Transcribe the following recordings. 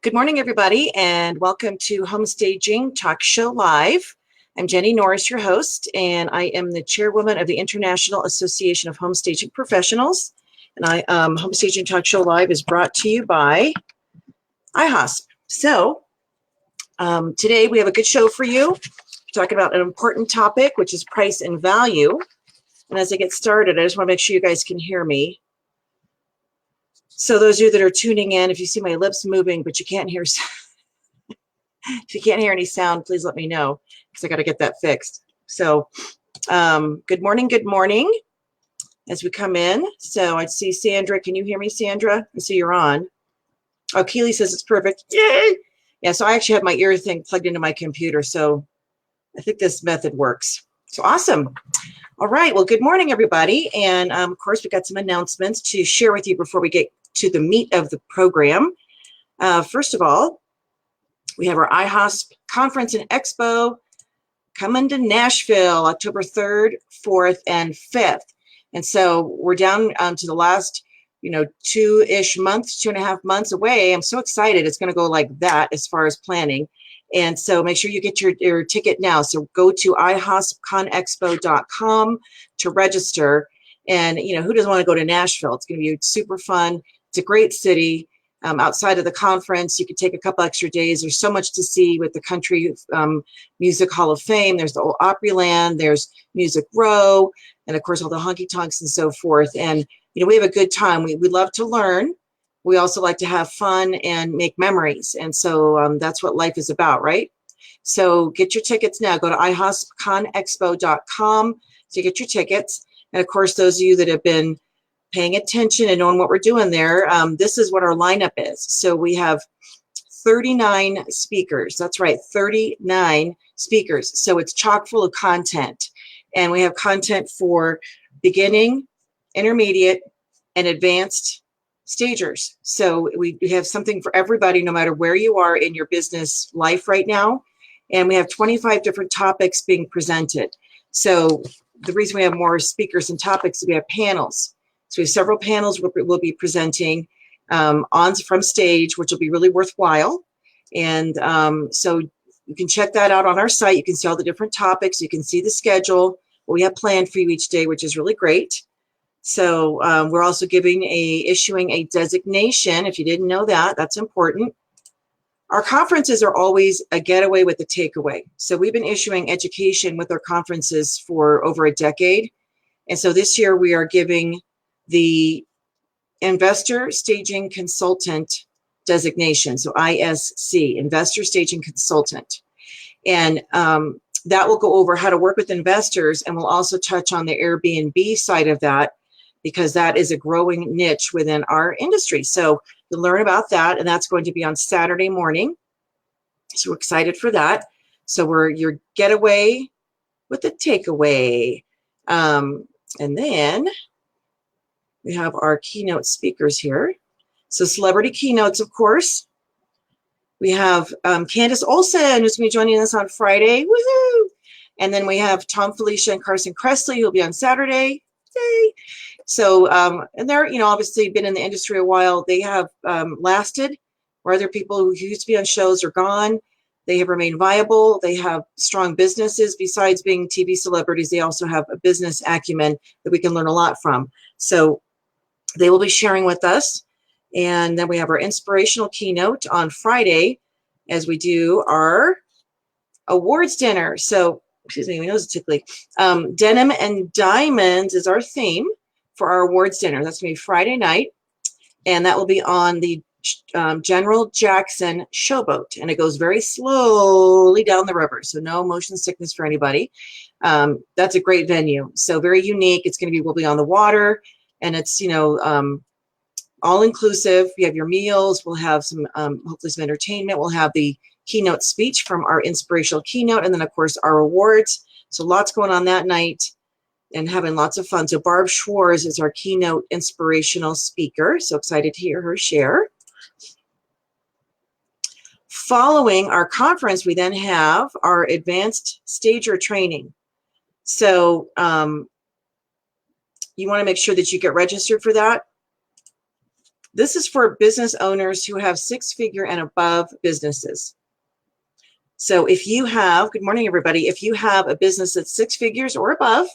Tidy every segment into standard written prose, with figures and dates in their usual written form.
Good morning, everybody, and welcome to Home Staging Talk Show Live. I'm Jennie Norris, your host, and I am the chairwoman of the International Association of Home Staging Professionals. And Home Staging Talk Show Live is brought to you by IAHSP. So today we have a good show for you. We're talking about an important topic, which is price and value. And as I get started, I just want to make sure you guys can hear me. So those of you that are tuning in, if you see my lips moving, but you can't hear, if you can't hear any sound, please let me know because I got to get that fixed. So good morning as we come in. So I see Sandra. Can you hear me, Sandra? I see you're on. Oh, Keely says it's perfect. Yay! Yeah, so I actually have my ear thing plugged into my computer. So I think this method works. So awesome. All right. Well, good morning, everybody. And of course, we got some announcements to share with you before we get to the meat of the program. First of all, we have our IAHSP Conference and Expo coming to Nashville, October 3rd, 4th, and 5th. And so we're down to the last, 2.5 months away. I'm so excited. It's going to go like that as far as planning. And so make sure you get your ticket now. So go to IAHSPConExpo.com to register. And, who doesn't want to go to Nashville? It's going to be super fun. It's a great city. Outside of the conference, you could take a couple extra days. There's so much to see with the Country Music Hall of Fame. There's the old Opryland. There's Music Row. And, of course, all the honky-tonks and so forth. And, we have a good time. We love to learn. We also like to have fun and make memories. And so that's what life is about, right? So get your tickets now. Go to IAHSPConExpo.com to get your tickets. And, of course, those of you that have been paying attention and knowing what we're doing there, this is what our lineup is. So we have 39 speakers. That's right, 39 speakers. So it's chock full of content. And we have content for beginning, intermediate, and advanced stagers. So we have something for everybody, no matter where you are in your business life right now. And we have 25 different topics being presented. So the reason we have more speakers and topics is we have panels. So we have several panels we'll be presenting from stage, which will be really worthwhile. And so you can check that out on our site. You can see all the different topics. You can see the schedule, what we have planned for you each day, which is really great. So we're also issuing a designation. If you didn't know that, that's important. Our conferences are always a getaway with a takeaway. So we've been issuing education with our conferences for over a decade. And so this year we are giving the Investor Staging Consultant designation. So ISC, Investor Staging Consultant. And that will go over how to work with investors, and we'll also touch on the Airbnb side of that, because that is a growing niche within our industry. So you'll learn about that, and that's going to be on Saturday morning. So we're excited for that. So we're your getaway with the takeaway. And then we have our keynote speakers here. So celebrity keynotes, of course. We have Candace Olson, who's going to be joining us on Friday. Woohoo! And then we have Tom Felicia and Carson Kressley, who'll be on Saturday. Yay! So, and they're, obviously been in the industry a while. They have lasted, where other people who used to be on shows are gone. They have remained viable. They have strong businesses. Besides being TV celebrities, they also have a business acumen that we can learn a lot from. So they will be sharing with us. And then we have our inspirational keynote on Friday as we do our awards dinner. So, excuse me, my nose is tickly. Denim and Diamonds is our theme for our awards dinner. That's going to be Friday night. And that will be on the General Jackson Showboat. And it goes very slowly down the river. So no motion sickness for anybody. That's a great venue. So very unique. We'll be on the water. And it's, all inclusive. You have your meals. We'll have some, hopefully some entertainment. We'll have the keynote speech from our inspirational keynote. And then, of course, our awards. So lots going on that night and having lots of fun. So Barb Schwartz is our keynote inspirational speaker. So excited to hear her share. Following our conference, we then have our advanced stager training. So you want to make sure that you get registered for that. This is for business owners who have six-figure and above businesses. So if you have, good morning, everybody. If you have a business that's six figures or above,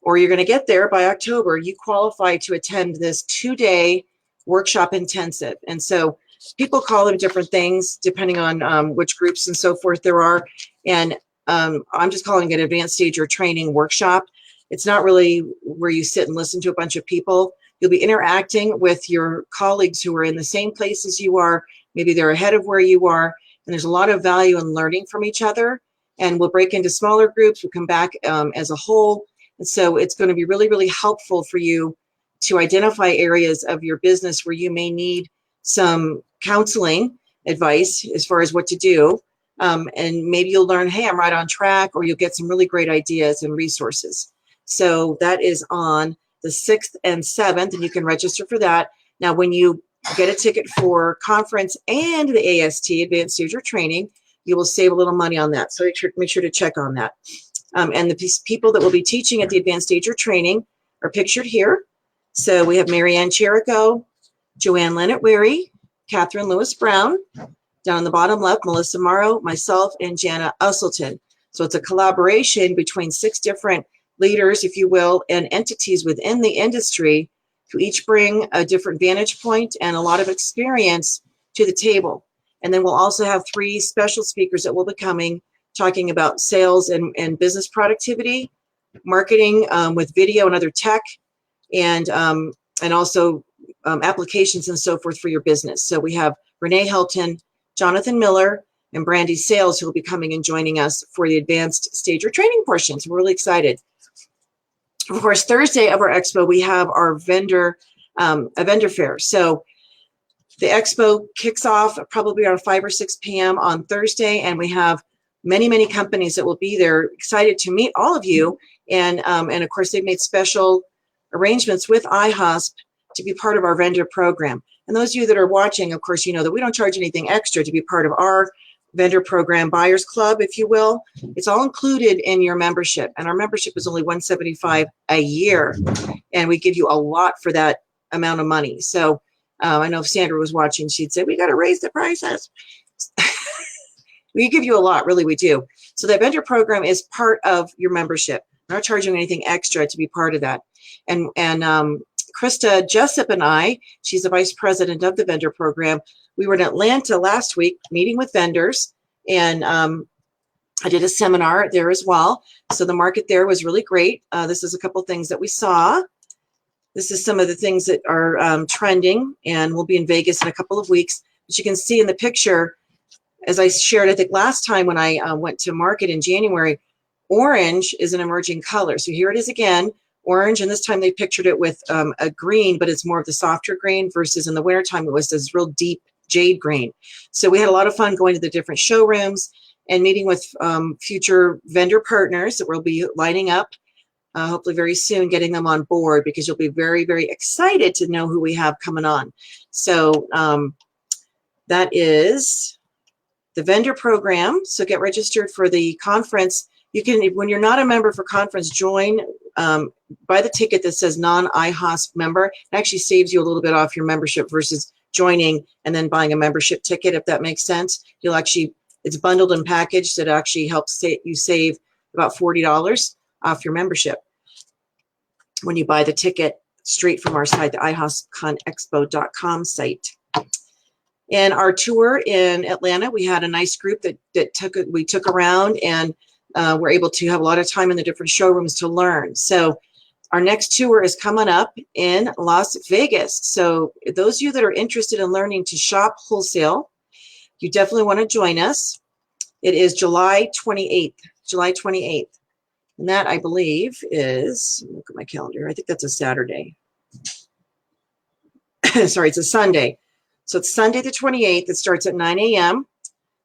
or you're going to get there by October, you qualify to attend this 2-day workshop intensive. And so people call them different things depending on which groups and so forth there are. And I'm just calling it advanced stage or training workshop. It's not really where you sit and listen to a bunch of people. You'll be interacting with your colleagues who are in the same place as you are. Maybe they're ahead of where you are. And there's a lot of value in learning from each other. And we'll break into smaller groups. We'll come back as a whole. And so it's going to be really, really helpful for you to identify areas of your business where you may need some counseling advice as far as what to do. And maybe you'll learn, hey, I'm right on track, or you'll get some really great ideas and resources. So that is on the 6th and 7th, and you can register for that. Now, when you get a ticket for conference and the AST, Advanced Stage or Training, you will save a little money on that. So make sure to check on that. And the people that will be teaching at the Advanced Stage or Training are pictured here. So we have Marianne Cherico, Joanne Leonard-Weary, Catherine Lewis-Brown, down on the bottom left, Melissa Morrow, myself, and Jana Usselton. So it's a collaboration between 6 different leaders, if you will, and entities within the industry who each bring a different vantage point and a lot of experience to the table. And then we'll also have 3 special speakers that will be coming, talking about sales and business productivity, marketing with video and other tech, and also applications and so forth for your business. So we have Renee Helton, Jonathan Miller, and Brandy Sales who will be coming and joining us for the advanced stage or training portion. So we're really excited. Of course, Thursday of our expo, we have our a vendor fair. So the expo kicks off probably around 5 or 6 p.m. on Thursday, and we have many, many companies that will be there, excited to meet all of you. And of course, they've made special arrangements with IAHSP to be part of our vendor program. And those of you that are watching, of course, you know that we don't charge anything extra to be part of our vendor program, Buyers Club, if you will. It's all included in your membership. And our membership is only $175 a year. And we give you a lot for that amount of money. So I know if Sandra was watching, she'd say, we got to raise the prices. We give you a lot, really, we do. So that vendor program is part of your membership. We're not charging anything extra to be part of that. And Krista Jessup and I, she's the vice president of the vendor program. We were in Atlanta last week meeting with vendors, and I did a seminar there as well. So the market there was really great. This is a couple things that we saw. This is some of the things that are trending, and we'll be in Vegas in a couple of weeks. But you can see in the picture, as I shared, I think last time when I went to market in January, orange is an emerging color. So here it is again, orange, and this time they pictured it with a green, but it's more of the softer green versus in the wintertime it was this real deep jade green. So we had a lot of fun going to the different showrooms and meeting with future vendor partners that we'll be lining up, hopefully very soon, getting them on board, because you'll be very, very excited to know who we have coming on. So that is the vendor program. So get registered for the conference. You can, when you're not a member for conference, join, buy the ticket that says non-IAHSP member. It actually saves you a little bit off your membership versus joining and then buying a membership ticket, if that makes sense. You'll actually, it's bundled and packaged. It actually helps you save about $40 off your membership when you buy the ticket straight from our site, the IAHSPconexpo.com site. And our tour in Atlanta, we had a nice group that we took around, and we're able to have a lot of time in the different showrooms to learn. So our next tour is coming up in Las Vegas. So those of you that are interested in learning to shop wholesale, you definitely want to join us. It is July 28th, July 28th. And that, I believe, is, look at my calendar, I think that's a Saturday. Sorry, it's a Sunday. So it's Sunday the 28th. It starts at 9 a.m.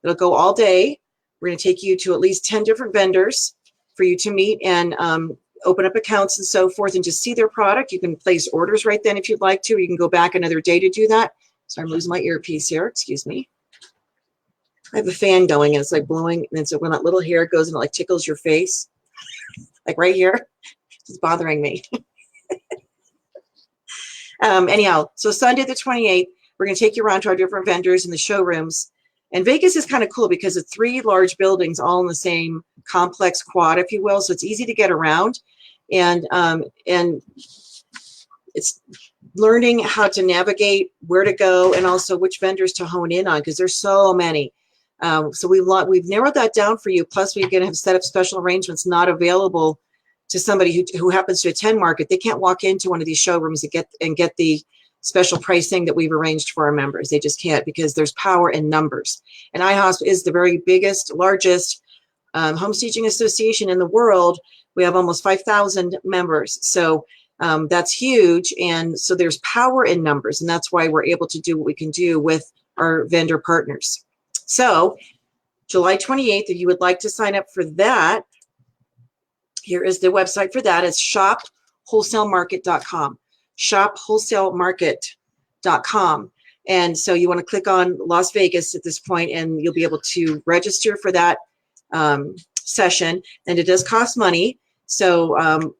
It'll go all day. We're going to take you to at least 10 different vendors for you to meet and open up accounts and so forth and just see their product. You can place orders right then if you'd like to. You can go back another day to do that. So I'm losing my earpiece here. Excuse me. I have a fan going and it's like blowing. And so when that little hair goes and it like tickles your face, like right here, it's bothering me. Anyhow, so Sunday the 28th, we're going to take you around to our different vendors in the showrooms. And Vegas is kind of cool because it's 3 large buildings all in the same complex quad, if you will. So it's easy to get around. And it's learning how to navigate, where to go, and also which vendors to hone in on, because there's so many. So we've narrowed that down for you. Plus, we're going to have set up special arrangements not available to somebody who happens to attend market. They can't walk into one of these showrooms and get the special pricing that we've arranged for our members. They just can't, because there's power in numbers. And IAHSP is the very biggest, largest home staging association in the world. We have almost 5,000 members. So that's huge. And so there's power in numbers. And that's why we're able to do what we can do with our vendor partners. So July 28th, if you would like to sign up for that, here is the website for that. It's shopwholesalemarket.com. shopwholesalemarket.com. And so you want to click on Las Vegas at this point, and you'll be able to register for that session. And it does cost money. So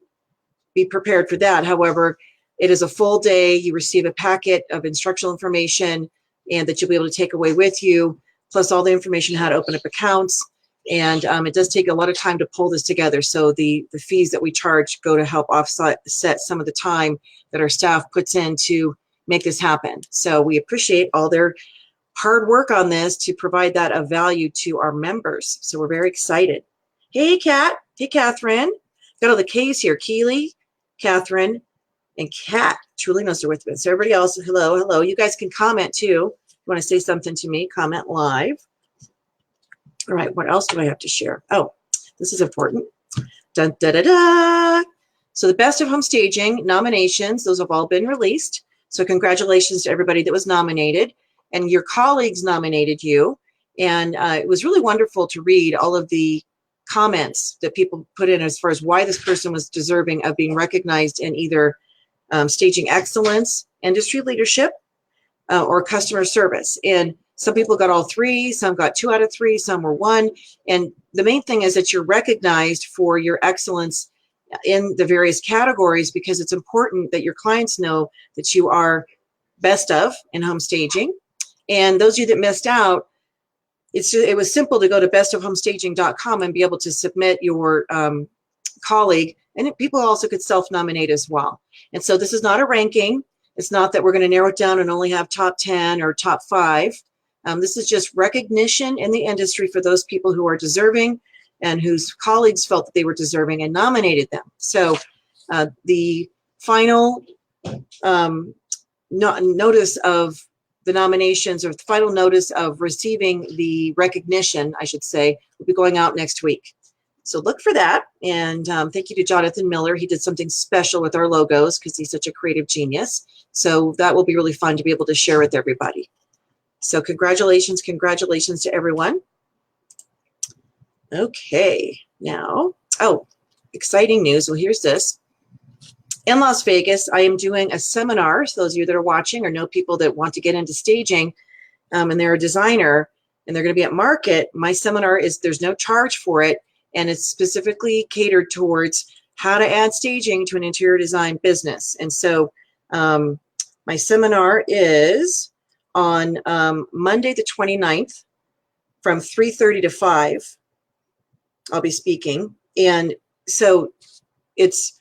be prepared for that. However, it is a full day. You receive a packet of instructional information and that you'll be able to take away with you, plus all the information how to open up accounts. And it does take a lot of time to pull this together. So the fees that we charge go to help offset some of the time that our staff puts in to make this happen. So we appreciate all their hard work on this to provide that of value to our members. So we're very excited. Hey, Kat. Hey, Catherine. Got all the K's here. Keely, Catherine, and Kat. Truly knows they're with me. So everybody else, hello, hello. You guys can comment too. If you want to say something to me, comment live. All right, what else do I have to share? Oh, this is important. Dun, da, da, da. So the Best of Home Staging nominations, those have all been released. So congratulations to everybody that was nominated. And your colleagues nominated you. And it was really wonderful to read all of the comments that people put in as far as why this person was deserving of being recognized in either staging excellence, industry leadership, or customer service. And some people got all 3, some got 2 out of 3, some were 1. And the main thing is that you're recognized for your excellence in the various categories, because it's important that your clients know that you are best of in home staging. And those of you that missed out, it was simple to go to bestofhomestaging.com and be able to submit your colleague. And people also could self-nominate as well. And so this is not a ranking. It's not that we're going to narrow it down and only have top 10 or top 5. This is just recognition in the industry for those people who are deserving and whose colleagues felt that they were deserving and nominated them. So the final notice of the nominations, or the final notice of receiving the recognition, I should say, will be going out next week. So look for that. And thank you to Jonathan Miller. He did something special with our logos because he's such a creative genius. So that will be really fun to be able to share with everybody. So congratulations to everyone. Okay, now, oh, exciting news. Well, here's this. In Las Vegas, I am doing a seminar. So those of you that are watching or know people that want to get into staging and they're a designer and they're going to be at market, my seminar is, there's no charge for it. And it's specifically catered towards how to add staging to an interior design business. And so my seminar is on Monday the 29th from 3:30 to 5. I'll be speaking. And so it's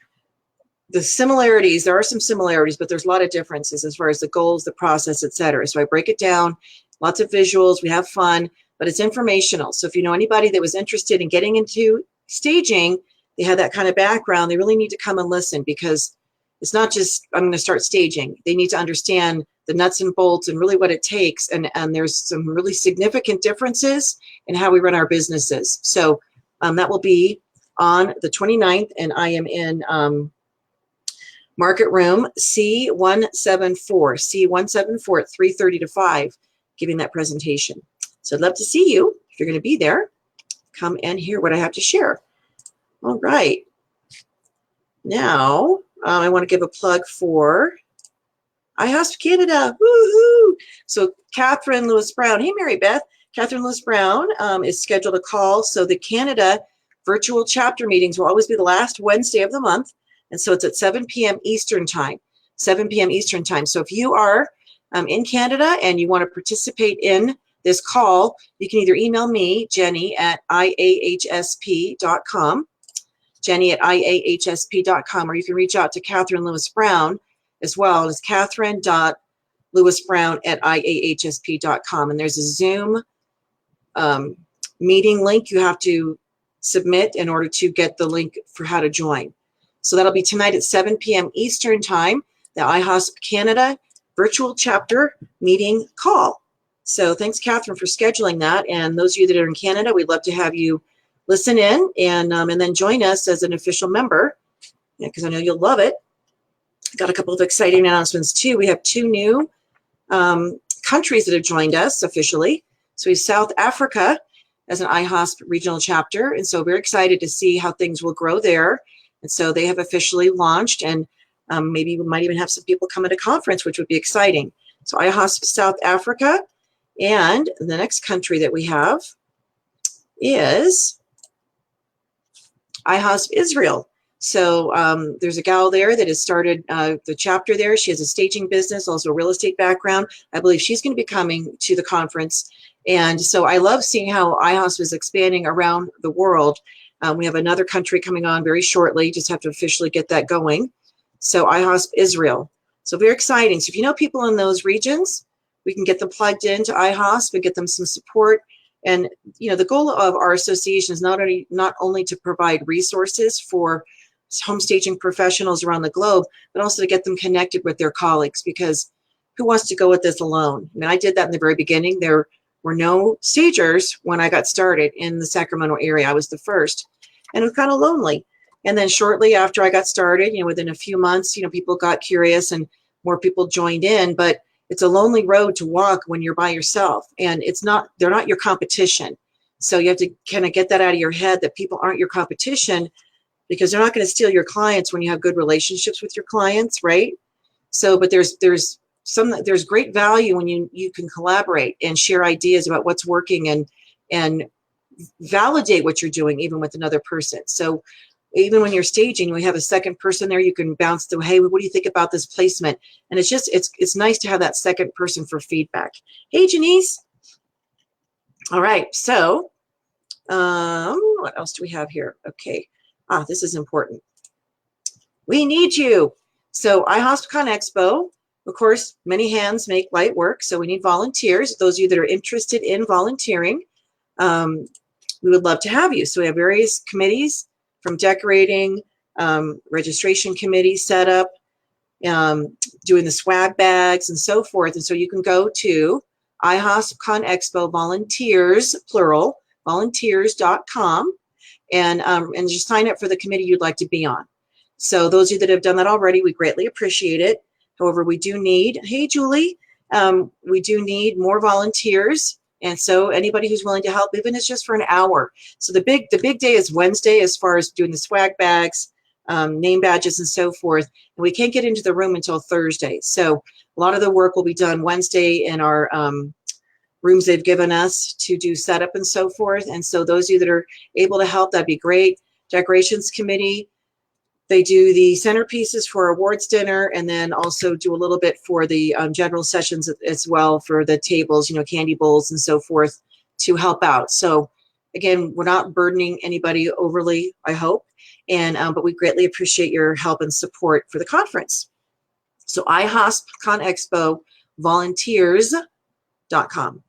the similarities, there are some similarities, but there's a lot of differences as far as the goals, the process, etc. So I break it down, lots of visuals, we have fun, but it's informational. So if you know anybody that was interested in getting into staging, they have that kind of background, they really need to come and listen, because it's not just, I'm going to start staging. They need to understand the nuts and bolts and really what it takes. And there's some really significant differences in how we run our businesses. So that will be on the 29th, and I am in Market Room C174 at 3:30 to 5, giving that presentation. So I'd love to see you. If you're going to be there, come and hear what I have to share. All right. Now, I want to give a plug for IAHSP Canada. Woohoo! So Catherine Lewis Brown. Hey, Mary Beth. Catherine Lewis Brown is scheduled a call. So the Canada virtual chapter meetings will always be the last Wednesday of the month. And so it's at 7 p.m. Eastern time. 7 p.m. Eastern time. So if you are in Canada and you want to participate in this call, you can either email me, Jennie, at IAHSP.com, Jennie at IAHSP.com, or you can reach out to Catherine Lewis Brown as well. It's Catherine.LewisBrown@IAHSP.com. And there's a Zoom meeting link you have to submit in order to get the link for how to join. So that'll be tonight at 7 p.m. Eastern time, the IAHSP Canada virtual chapter meeting call. So thanks, Catherine, for scheduling that. And those of you that are in Canada, we'd love to have you listen in and then join us as an official member, because I know you'll love it. Got a couple of exciting announcements too. We have 2 new countries that have joined us officially. So we have South Africa as an IAHSP regional chapter, and so we're excited to see how things will grow there. And so they have officially launched, and maybe we might even have some people come at a conference, which would be exciting. So IAHSP South Africa, and the next country that we have is IAHSP Israel. So there's a gal there that has started the chapter there. She has a staging business, also a real estate background. I believe she's going to be coming to the conference. And so I love seeing how IAHSP is expanding around the world. We have another country coming on very shortly. Just have to officially get that going. So IAHSP Israel. So very exciting. So if you know people in those regions, we can get them plugged into IAHSP and get them some support. And the goal of our association is not only to provide resources for home staging professionals around the globe, but also to get them connected with their colleagues, because who wants to go at this alone? I mean, I did that in the very beginning. There were no stagers when I got started in the Sacramento area. I was the first, and it was kind of lonely. And then shortly after I got started, within a few months, people got curious and more people joined in, but it's a lonely road to walk when you're by yourself, and they're not your competition. So you have to kind of get that out of your head, that people aren't your competition, because they're not going to steal your clients when you have good relationships with your clients, right? So, but there's great value when you can collaborate and share ideas about what's working and validate what you're doing, even with another person. So even when you're staging, we have a second person there. You can bounce through, hey, what do you think about this placement? And it's nice to have that second person for feedback. Hey, Janice. All right. So what else do we have here? Okay. This is important. We need you. So IAHSPCon Expo, of course, many hands make light work. So we need volunteers. Those of you that are interested in volunteering, we would love to have you. So we have various committees, from decorating, registration committee set up, doing the swag bags and so forth. And so you can go to IAHSPCon Expo volunteers, plural, volunteers.com, and just sign up for the committee you'd like to be on. So those of you that have done that already, we greatly appreciate it. However, we do need, hey, Julie, we do need more volunteers. And so anybody who's willing to help, even if it's just for an hour. So the big day is Wednesday, as far as doing the swag bags, name badges, and so forth. And we can't get into the room until Thursday. So a lot of the work will be done Wednesday in our rooms they've given us to do setup and so forth. And so those of you that are able to help, that'd be great. Decorations committee, they do the centerpieces for awards dinner, and then also do a little bit for the general sessions as well, for the tables, candy bowls and so forth, to help out. So again, we're not burdening anybody overly, I hope, and but we greatly appreciate your help and support for the conference. So IAHSPCon Expo volunteers.com.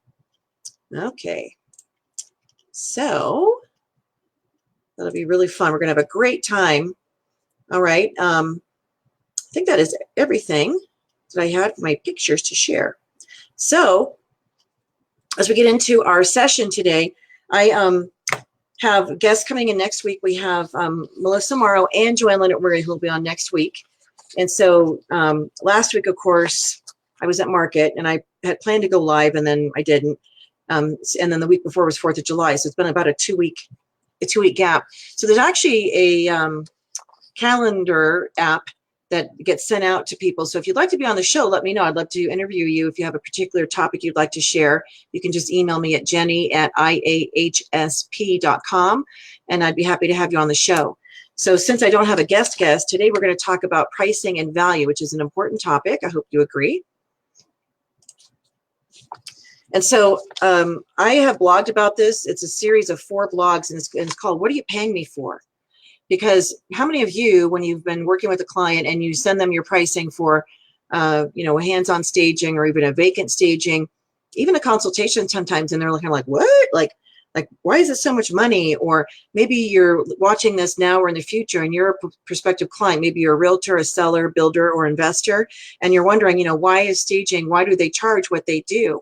Okay, so that'll be really fun. We're gonna have a great time. All right, I think that is everything that I had for my pictures to share. So as we get into our session today, I have guests coming in next week. We have Melissa Morrow and Joanne Leonard Murray, who will be on next week. And so last week, of course, I was at market, and I had planned to go live, and then I didn't. And then the week before was 4th of July. So it's been about a two-week gap. So there's actually a calendar app that gets sent out to people. So if you'd like to be on the show, let me know. I'd love to interview you. If you have a particular topic you'd like to share, you can just email me at jennie@iahsp.com, and I'd be happy to have you on the show. So since I don't have a guest, today we're going to talk about pricing and value, which is an important topic. I hope you agree. And so I have blogged about this. It's a series of 4 blogs, and it's called "What Are You Paying Me For?" Because how many of you, when you've been working with a client and you send them your pricing for, you know, a hands-on staging or even a vacant staging, even a consultation sometimes, and they're looking like, what? Like, why is it so much money? Or maybe you're watching this now or in the future and you're a prospective client. Maybe you're a realtor, a seller, builder, or investor, and you're wondering, you know, why is staging, why do they charge what they do?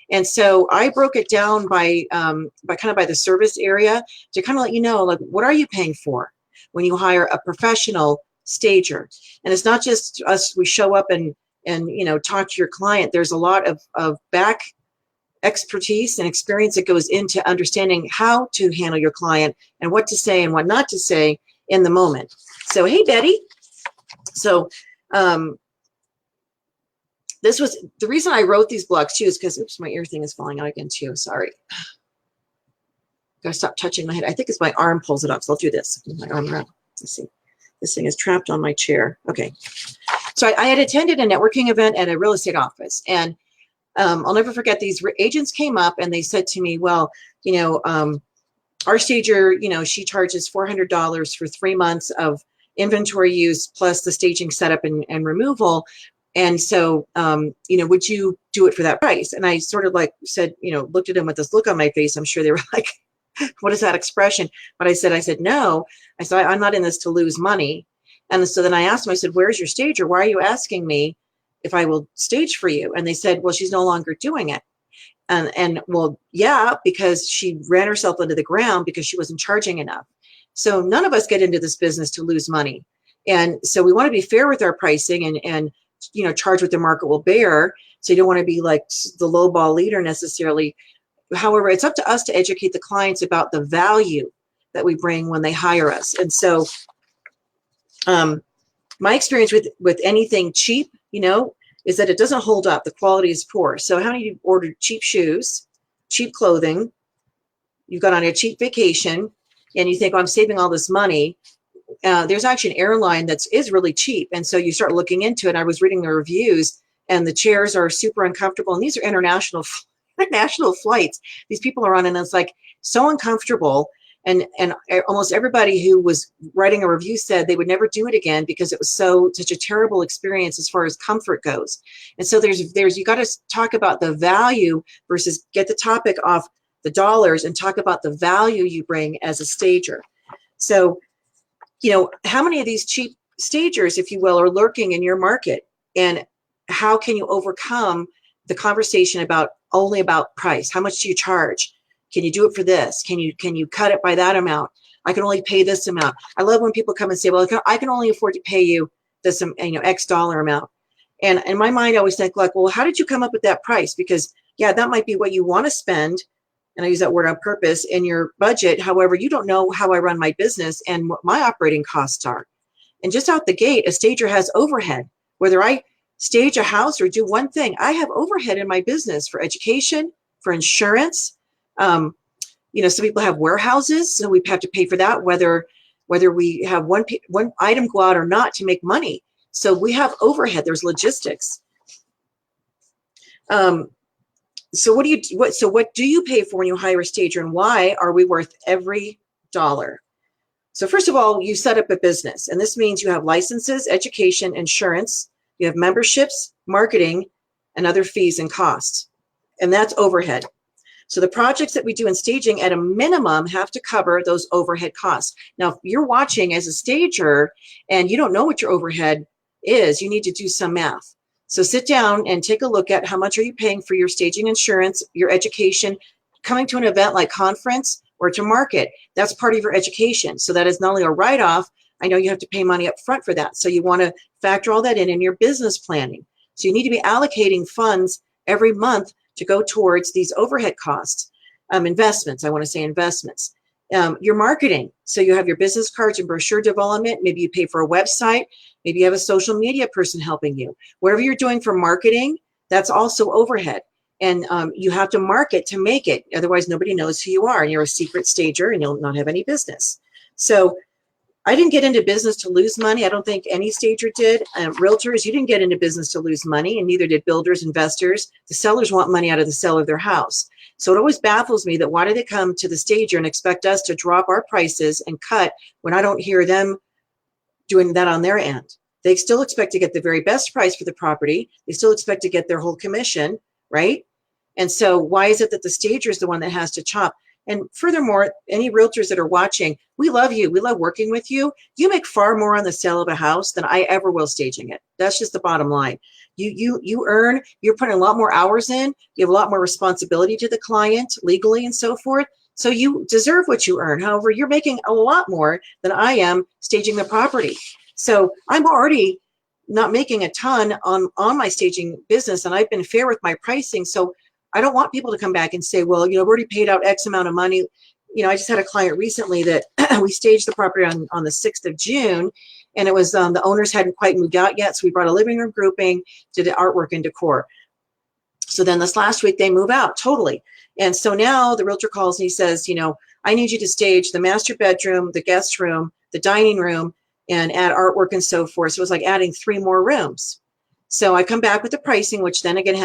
And so I broke it down by the service area to kind of let you know, like, what are you paying for when you hire a professional stager? And it's not just us, we show up and you know, talk to your client. There's a lot of back expertise and experience that goes into understanding how to handle your client and what to say and what not to say in the moment. So, hey, Betty. So this was the reason I wrote these blogs too, is because, oops, my ear thing is falling out again too. Sorry. Gotta stop touching my head. I think it's my arm pulls it up. So I'll do this. My arm around. Let's see. This thing is trapped on my chair. Okay. So I had attended a networking event at a real estate office, and I'll never forget, these agents came up and they said to me, well, you know, our stager, you know, she charges $400 for 3 months of inventory use plus the staging setup and removal. And so, you know, would you do it for that price? And I sort of like said, you know, looked at them with this look on my face. I'm sure they were like, what is that expression? But I said, no. I said, I'm not in this to lose money. And so then I asked them, I said, where's your stager? Why are you asking me if I will stage for you? And they said, well, she's no longer doing it. And well, yeah, because she ran herself into the ground because she wasn't charging enough. So none of us get into this business to lose money. And so we want to be fair with our pricing and you know, charge what the market will bear. So you don't want to be like the low ball leader necessarily. However, it's up to us to educate the clients about the value that we bring when they hire us. And so my experience with anything cheap, you know, is that it doesn't hold up. The quality is poor. So how many of you ordered cheap shoes, cheap clothing, you've got on a cheap vacation, and you think, oh, I'm saving all this money. There's actually an airline that is really cheap. And so you start looking into it. I was reading the reviews, and the chairs are super uncomfortable. And these are international flights. These people are on, and it's like so uncomfortable. And almost everybody who was writing a review said they would never do it again because it was such a terrible experience as far as comfort goes. And so there's you got to talk about the value versus get the topic off the dollars and talk about the value you bring as a stager. So, you know, how many of these cheap stagers, if you will, are lurking in your market, and how can you overcome the conversation only about price? How much do you charge? Can you do it for this? Can you cut it by that amount? I can only pay this amount. I love when people come and say, well, I can only afford to pay you this, you know, X dollar amount. And in my mind, I always think like, well, how did you come up with that price? Because yeah, that might be what you want to spend. And I use that word on purpose in your budget. However, you don't know how I run my business and what my operating costs are. And just out the gate, a stager has overhead. Whether I stage a house or do one thing, I have overhead in my business for education, for insurance. You know, some people have warehouses, so we have to pay for that, whether we have one item go out or not to make money. So we have overhead. There's logistics. So what do you pay for when you hire a stager, and why are we worth every dollar? So first of all, you set up a business, and this means you have licenses, education, insurance, you have memberships, marketing, and other fees and costs, and that's overhead. So the projects that we do in staging at a minimum have to cover those overhead costs. Now, if you're watching as a stager and you don't know what your overhead is, you need to do some math. So sit down and take a look at how much are you paying for your staging insurance, your education, coming to an event like conference or to market. That's part of your education. So that is not only a write-off, I know you have to pay money up front for that. So you want to factor all that in your business planning. So you need to be allocating funds every month to go towards these overhead costs, investments. I want to say investments. Your marketing. So you have your business cards and brochure development. Maybe you pay for a website. Maybe you have a social media person helping you. Whatever you're doing for marketing, that's also overhead. And you have to market to make it. Otherwise, nobody knows who you are. And you're a secret stager and you'll not have any business. So I didn't get into business to lose money. I don't think any stager did. Realtors, you didn't get into business to lose money, and neither did builders, investors. The sellers want money out of the sale of their house. So it always baffles me that why do they come to the stager and expect us to drop our prices and cut when I don't hear them doing that on their end? They still expect to get the very best price for the property. They still expect to get their whole commission, right? And so why is it that the stager is the one that has to chop? And furthermore, any realtors that are watching, we love you. We love working with you. You make far more on the sale of a house than I ever will staging it. That's just the bottom line. You earn, you're putting a lot more hours in. You have a lot more responsibility to the client legally and so forth. So you deserve what you earn. However, you're making a lot more than I am staging the property. So I'm already not making a ton on my staging business, and I've been fair with my pricing. So I don't want people to come back and say, well, you know, I've already paid out X amount of money. You know, I just had a client recently that we staged the property on the 6th of June, and it was the owners hadn't quite moved out yet. So we brought a living room grouping, did the artwork and decor. So then this last week they move out totally. And so now the realtor calls and he says, you know, I need you to stage the master bedroom, the guest room, the dining room, and add artwork and so forth. So it was like adding 3 more rooms. So I come back with the pricing, which then again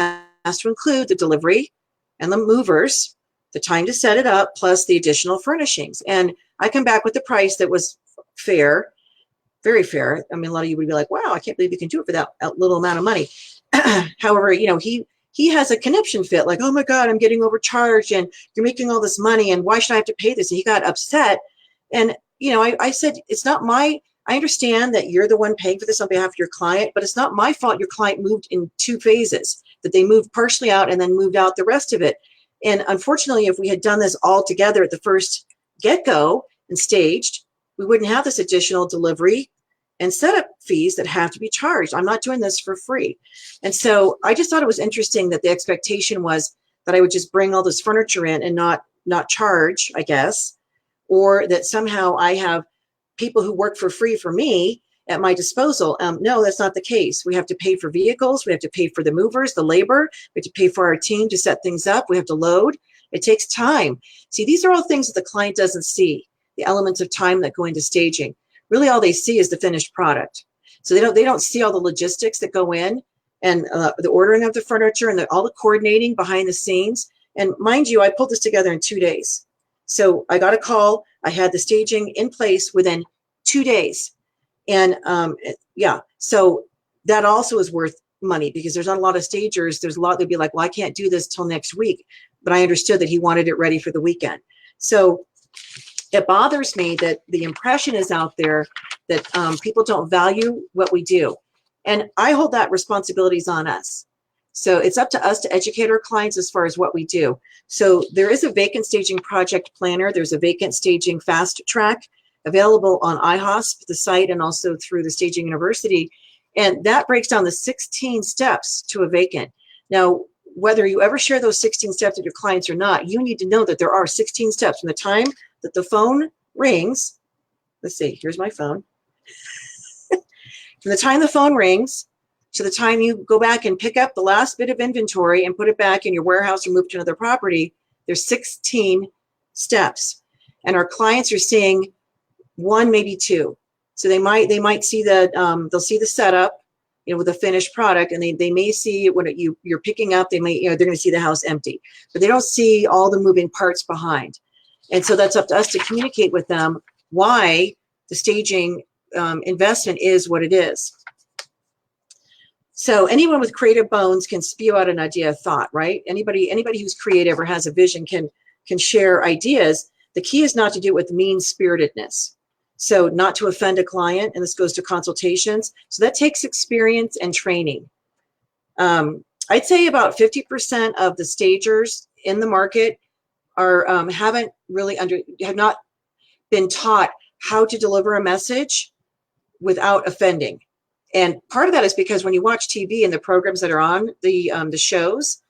has to include the delivery and the movers, the time to set it up, plus the additional furnishings. And I come back with the price that was fair, very fair. I mean, a lot of you would be like, wow, I can't believe you can do it for that little amount of money. However, you know, he has a conniption fit, like, oh my God, I'm getting overcharged and you're making all this money and why should I have to pay this? And he got upset. And, you know, I said, it's not I understand that you're the one paying for this on behalf of your client, but it's not my fault your client moved in 2 phases, that they moved partially out and then moved out the rest of it. And unfortunately, if we had done this all together at the first get-go and staged, we wouldn't have this additional delivery and setup fees that have to be charged. I'm not doing this for free. And so I just thought it was interesting that the expectation was that I would just bring all this furniture in and not charge, I guess, or that somehow I have people who work for free for me at my disposal. No, that's not the case. We have to pay for vehicles. We have to pay for the movers, the labor. We have to pay for our team to set things up. We have to load. It takes time. See, these are all things that the client doesn't see, the elements of time that go into staging. Really, all they see is the finished product. So they don't see all the logistics that go in and the ordering of the furniture and all the coordinating behind the scenes. And mind you, I pulled this together in 2 days. So I got a call. I had the staging in place within 2 days. And yeah, so that also is worth money because there's not a lot of stagers. There's a lot that'd be like, well, I can't do this till next week. But I understood that he wanted it ready for the weekend. So it bothers me that the impression is out there that people don't value what we do. And I hold that responsibilities on us. So it's up to us to educate our clients as far as what we do. So there is a vacant staging project planner. There's a vacant staging fast track available on IAHSP, the site, and also through the Staging University. And that breaks down the 16 steps to a vacant. Now, whether you ever share those 16 steps with your clients or not, you need to know that there are 16 steps from the time that the phone rings. Let's see, here's my phone. From the time the phone rings to the time you go back and pick up the last bit of inventory and put it back in your warehouse or move to another property, there's 16 steps. And our clients are seeing 1, maybe 2. So they might see they'll see the setup, you know, with a finished product, and they may see when you're picking up, they're going to see the house empty, but they don't see all the moving parts behind. And so that's up to us to communicate with them why the staging investment is what it is. So anyone with creative bones can spew out an idea of thought, right? Anybody who's creative or has a vision can share ideas. The key is not to do it with mean-spiritedness. So not to offend a client, and this goes to consultations. So that takes experience and training. I'd say about 50% of the stagers in the market have not been taught how to deliver a message without offending. And part of that is because when you watch TV and the programs that are on the shows,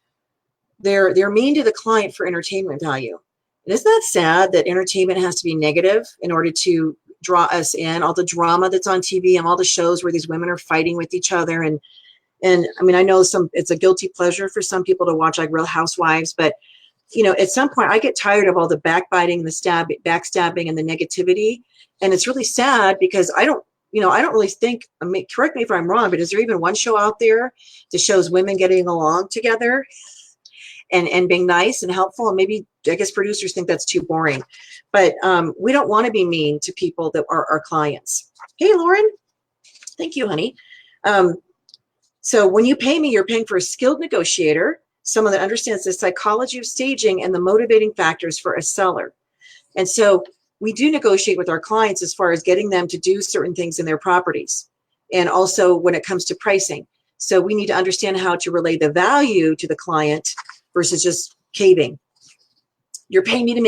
they're mean to the client for entertainment value. And isn't that sad that entertainment has to be negative in order to draw us in? All the drama that's on TV and all the shows where these women are fighting with each other. And I mean, I know it's a guilty pleasure for some people to watch like Real Housewives, but you know, at some point I get tired of all the backbiting, the backstabbing and the negativity. And it's really sad because I don't really think, I mean, correct me if I'm wrong, but is there even one show out there that shows women getting along together and being nice and helpful? And maybe, I guess producers think that's too boring, but we don't want to be mean to people that are our clients. Hey, Lauren. Thank you, honey. So when you pay me, you're paying for a skilled negotiator, someone that understands the psychology of staging and the motivating factors for a seller. And so we do negotiate with our clients as far as getting them to do certain things in their properties. And also when it comes to pricing. So we need to understand how to relay the value to the client versus just caving. You're paying me to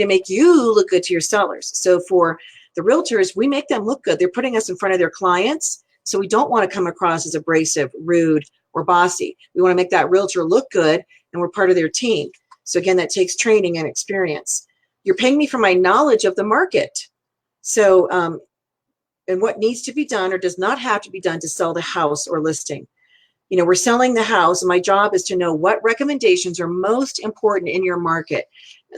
make you look good to your sellers. So for the realtors, we make them look good. They're putting us in front of their clients. So we don't want to come across as abrasive, rude, or bossy. We want to make that realtor look good, and we're part of their team. So again, that takes training and experience. You're paying me for my knowledge of the market. So, and what needs to be done or does not have to be done to sell the house or listing. You know, we're selling the house, and my job is to know what recommendations are most important in your market.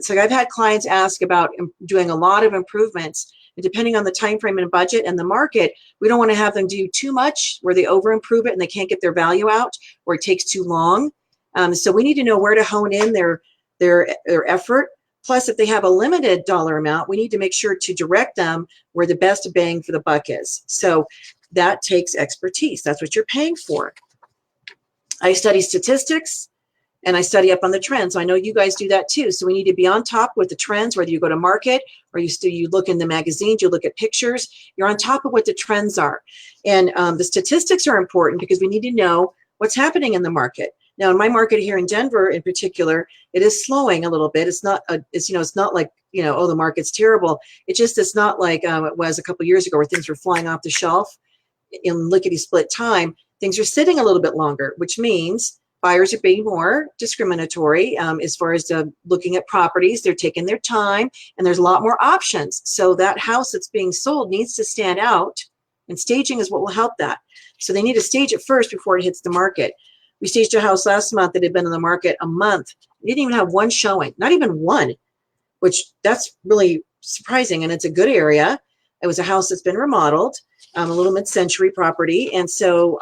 So I've had clients ask about doing a lot of improvements, and depending on the time frame and budget and the market, we don't want to have them do too much where they over improve it and they can't get their value out, or it takes too long. So we need to know where to hone in their effort. Plus, if they have a limited dollar amount, we need to make sure to direct them where the best bang for the buck is. So that takes expertise. That's what you're paying for. I study statistics and I study up on the trends. So I know you guys do that too. So we need to be on top with the trends, whether you go to market or you look in the magazines, you look at pictures, you're on top of what the trends are. And the statistics are important because we need to know what's happening in the market. Now, in my market here in Denver in particular, it is slowing a little bit. It's not like, oh, the market's terrible. It's not like it was a couple years ago where things were flying off the shelf in lickety-split time. Things are sitting a little bit longer, which means buyers are being more discriminatory as far as looking at properties. They're taking their time, and there's a lot more options. So that house that's being sold needs to stand out, and staging is what will help that. So they need to stage it first before it hits the market. We staged a house last month that had been on the market a month. We didn't even have one showing, not even one, which that's really surprising, and it's a good area. It was a house that's been remodeled, a little mid-century property, and so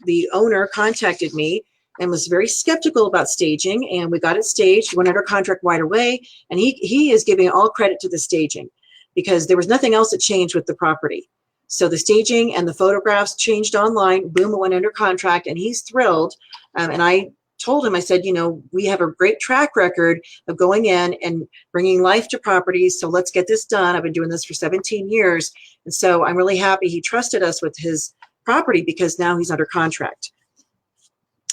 the owner contacted me and was very skeptical about staging, and we got it staged, went under contract right away, and he is giving all credit to the staging because there was nothing else that changed with the property. So the staging and the photographs changed online, boom, it went under contract, and he's thrilled. And I told him, I said, we have a great track record of going in and bringing life to properties, so let's get this done. I've been doing this for 17 years, and so I'm really happy he trusted us with his property because now he's under contract.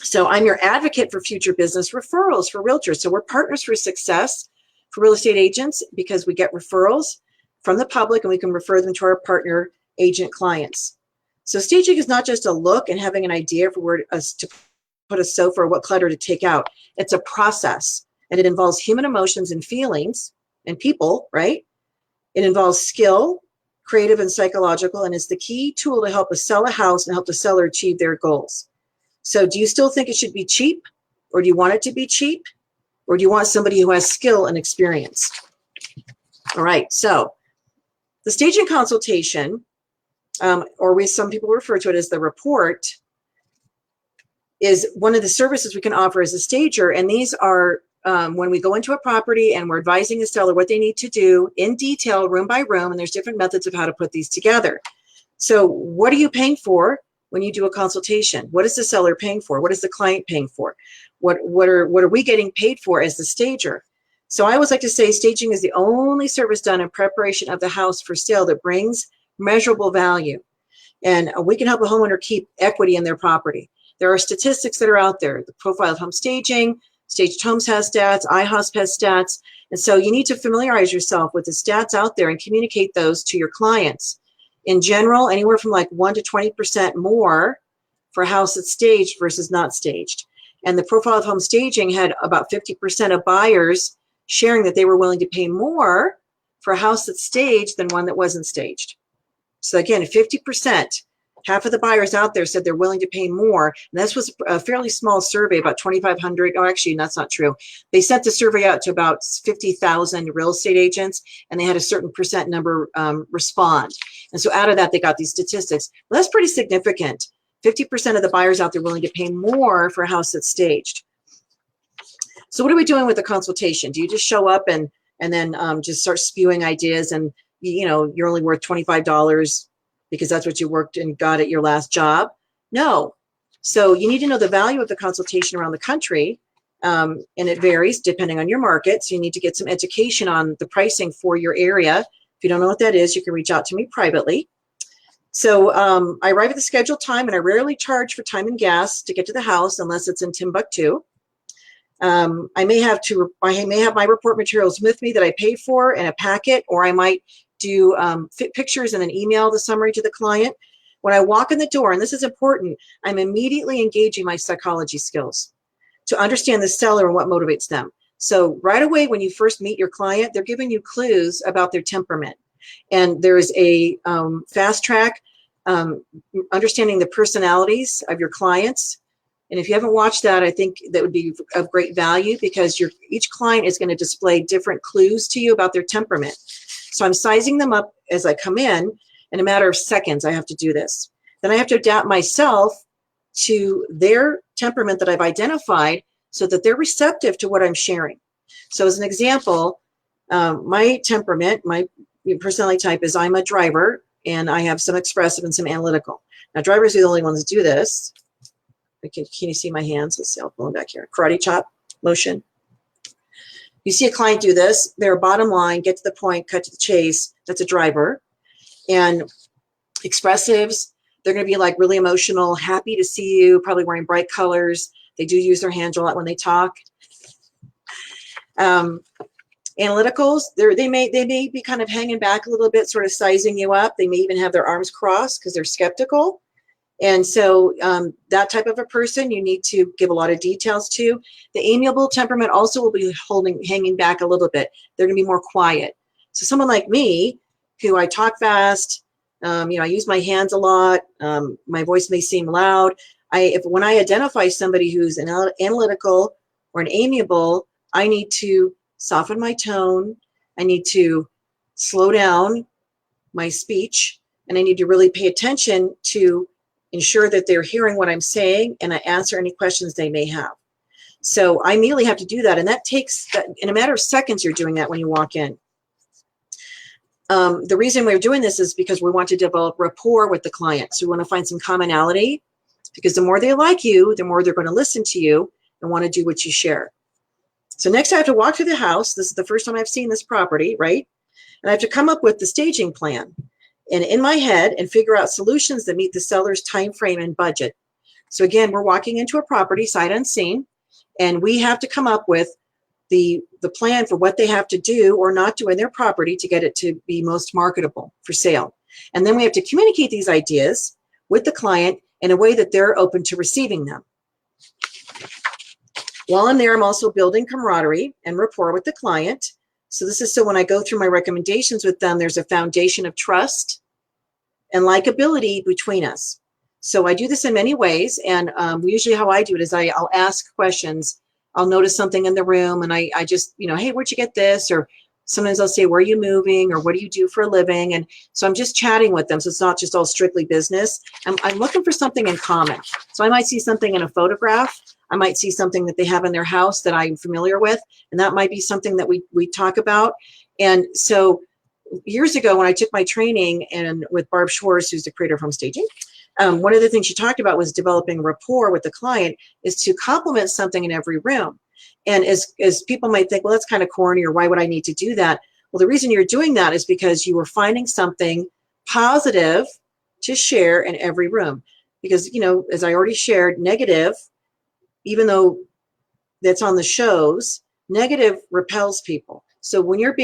So I'm your advocate for future business referrals for realtors. So we're partners for success for real estate agents because we get referrals from the public and we can refer them to our partner agent clients. So staging is not just a look and having an idea for where to put a sofa or what clutter to take out. It's a process, and it involves human emotions and feelings and people, right? It involves skill, creative and psychological, and it's the key tool to help us sell a house and help the seller achieve their goals. So do you still think it should be cheap, or do you want it to be cheap, or do you want somebody who has skill and experience? All right, so the staging consultation, or some people refer to it as the report, is one of the services we can offer as a stager. And these are when we go into a property and we're advising the seller what they need to do in detail, room by room, and there's different methods of how to put these together. So what are you paying for when you do a consultation? What is the seller paying for? What is the client paying for? What are we getting paid for as the stager? So I always like to say staging is the only service done in preparation of the house for sale that brings measurable value. And we can help a homeowner keep equity in their property. There are statistics that are out there. The Profile of Home Staging, Staged Homes has stats, IAHSP has stats. And so you need to familiarize yourself with the stats out there and communicate those to your clients. In general, anywhere from like 1 to 20% more for a house that's staged versus not staged. And the Profile of Home Staging had about 50% of buyers sharing that they were willing to pay more for a house that's staged than one that wasn't staged. So again, 50%. Half of the buyers out there said they're willing to pay more. And this was a fairly small survey, about 2,500. Oh, actually, that's not true. They sent the survey out to about 50,000 real estate agents, and they had a certain percent number respond. And so out of that, they got these statistics. Well, that's pretty significant. 50% of the buyers out there willing to pay more for a house that's staged. So what are we doing with the consultation? Do you just show up and then just start spewing ideas and, you know, you're only worth $25 because that's what you worked and got at your last job? No. So you need to know the value of the consultation around the country, and it varies depending on your market. So you need to get some education on the pricing for your area. If you don't know what that is, you can reach out to me privately. So I arrive at the scheduled time, and I rarely charge for time and gas to get to the house unless it's in Timbuktu. I may have my report materials with me that I pay for in a packet, or I might do fit pictures and then email the summary to the client. When I walk in the door, and this is important, I'm immediately engaging my psychology skills to understand the seller and what motivates them. So right away, when you first meet your client, they're giving you clues about their temperament. And there's a fast track understanding the personalities of your clients. And if you haven't watched that, I think that would be of great value, because each client is going to display different clues to you about their temperament. So I'm sizing them up as I come in a matter of seconds. I have to do this. Then I have to adapt myself to their temperament that I've identified so that they're receptive to what I'm sharing. So as an example, my temperament, my personality type is I'm a driver, and I have some expressive and some analytical. Now, drivers are the only ones that do this. Can you see my hands? Let's see, I'll pull them back here. Karate chop motion. You see a client do this, their bottom line, get to the point, cut to the chase. That's a driver. And expressives, they're going to be like really emotional, happy to see you, probably wearing bright colors. They do use their hands a lot when they talk. Analyticals, they may be kind of hanging back a little bit, sort of sizing you up. They may even have their arms crossed because they're skeptical. And so that type of a person you need to give a lot of details to. The amiable temperament also will be hanging back a little bit. They're going to be more quiet. So someone like me, who I talk fast, I use my hands a lot. My voice may seem loud. When I identify somebody who's an analytical or an amiable, I need to soften my tone. I need to slow down my speech, and I need to really pay attention to ensure that they're hearing what I'm saying, and I answer any questions they may have. So I immediately have to do that, and that takes, in a matter of seconds, you're doing that when you walk in. The reason we're doing this is because we want to develop rapport with the client. So we want to find some commonality, because the more they like you, the more they're going to listen to you and want to do what you share. So next I have to walk through the house. This is the first time I've seen this property, right? And I have to come up with the staging plan and in my head and figure out solutions that meet the seller's time frame and budget. So again, we're walking into a property sight unseen, and we have to come up with the plan for what they have to do or not do in their property to get it to be most marketable for sale. And then we have to communicate these ideas with the client in a way that they're open to receiving them. While I'm there, I'm also building camaraderie and rapport with the client. So this is so when I go through my recommendations with them, there's a foundation of trust and likability between us. So I do this in many ways, and usually how I do it is I'll ask questions. I'll notice something in the room, and I just, hey, where'd you get this? Or sometimes I'll say, where are you moving? Or what do you do for a living? And so I'm just chatting with them, so it's not just all strictly business. I'm looking for something in common. So I might see something in a photograph. I might see something that they have in their house that I'm familiar with, and that might be something that we talk about. And so years ago when I took my training and with Barb Schwartz, who's the creator of Home Staging, one of the things she talked about was developing rapport with the client is to compliment something in every room. And as people might think, well, that's kind of corny, or why would I need to do that? Well, the reason you're doing that is because you are finding something positive to share in every room. Because, as I already shared, negative, even though that's on the shows, negative repels people. So when you're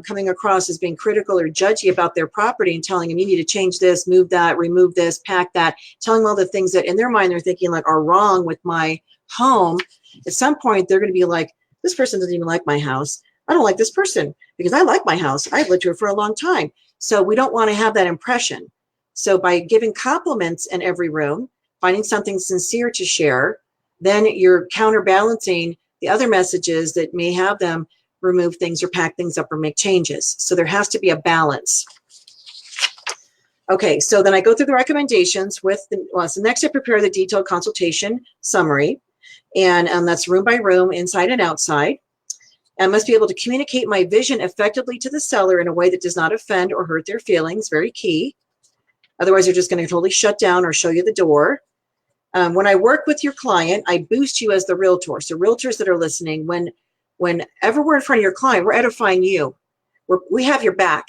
coming across as being critical or judgy about their property and telling them you need to change this, move that, remove this, pack that, telling them all the things that in their mind they're thinking like are wrong with my home, at some point they're going to be like, this person doesn't even like my house. I don't like this person because I like my house. I've lived here for a long time. So we don't want to have that impression. So by giving compliments in every room, finding something sincere to share, then you're counterbalancing the other messages that may have them remove things or pack things up or make changes. So there has to be a balance. Okay, so then I go through the recommendations with so next I prepare the detailed consultation summary, and that's room by room, inside and outside. I must be able to communicate my vision effectively to the seller in a way that does not offend or hurt their feelings, very key. Otherwise, they're just going to totally shut down or show you the door. When I work with your client, I boost you as the realtor. So realtors that are listening, whenever we're in front of your client, we're edifying you. We have your back.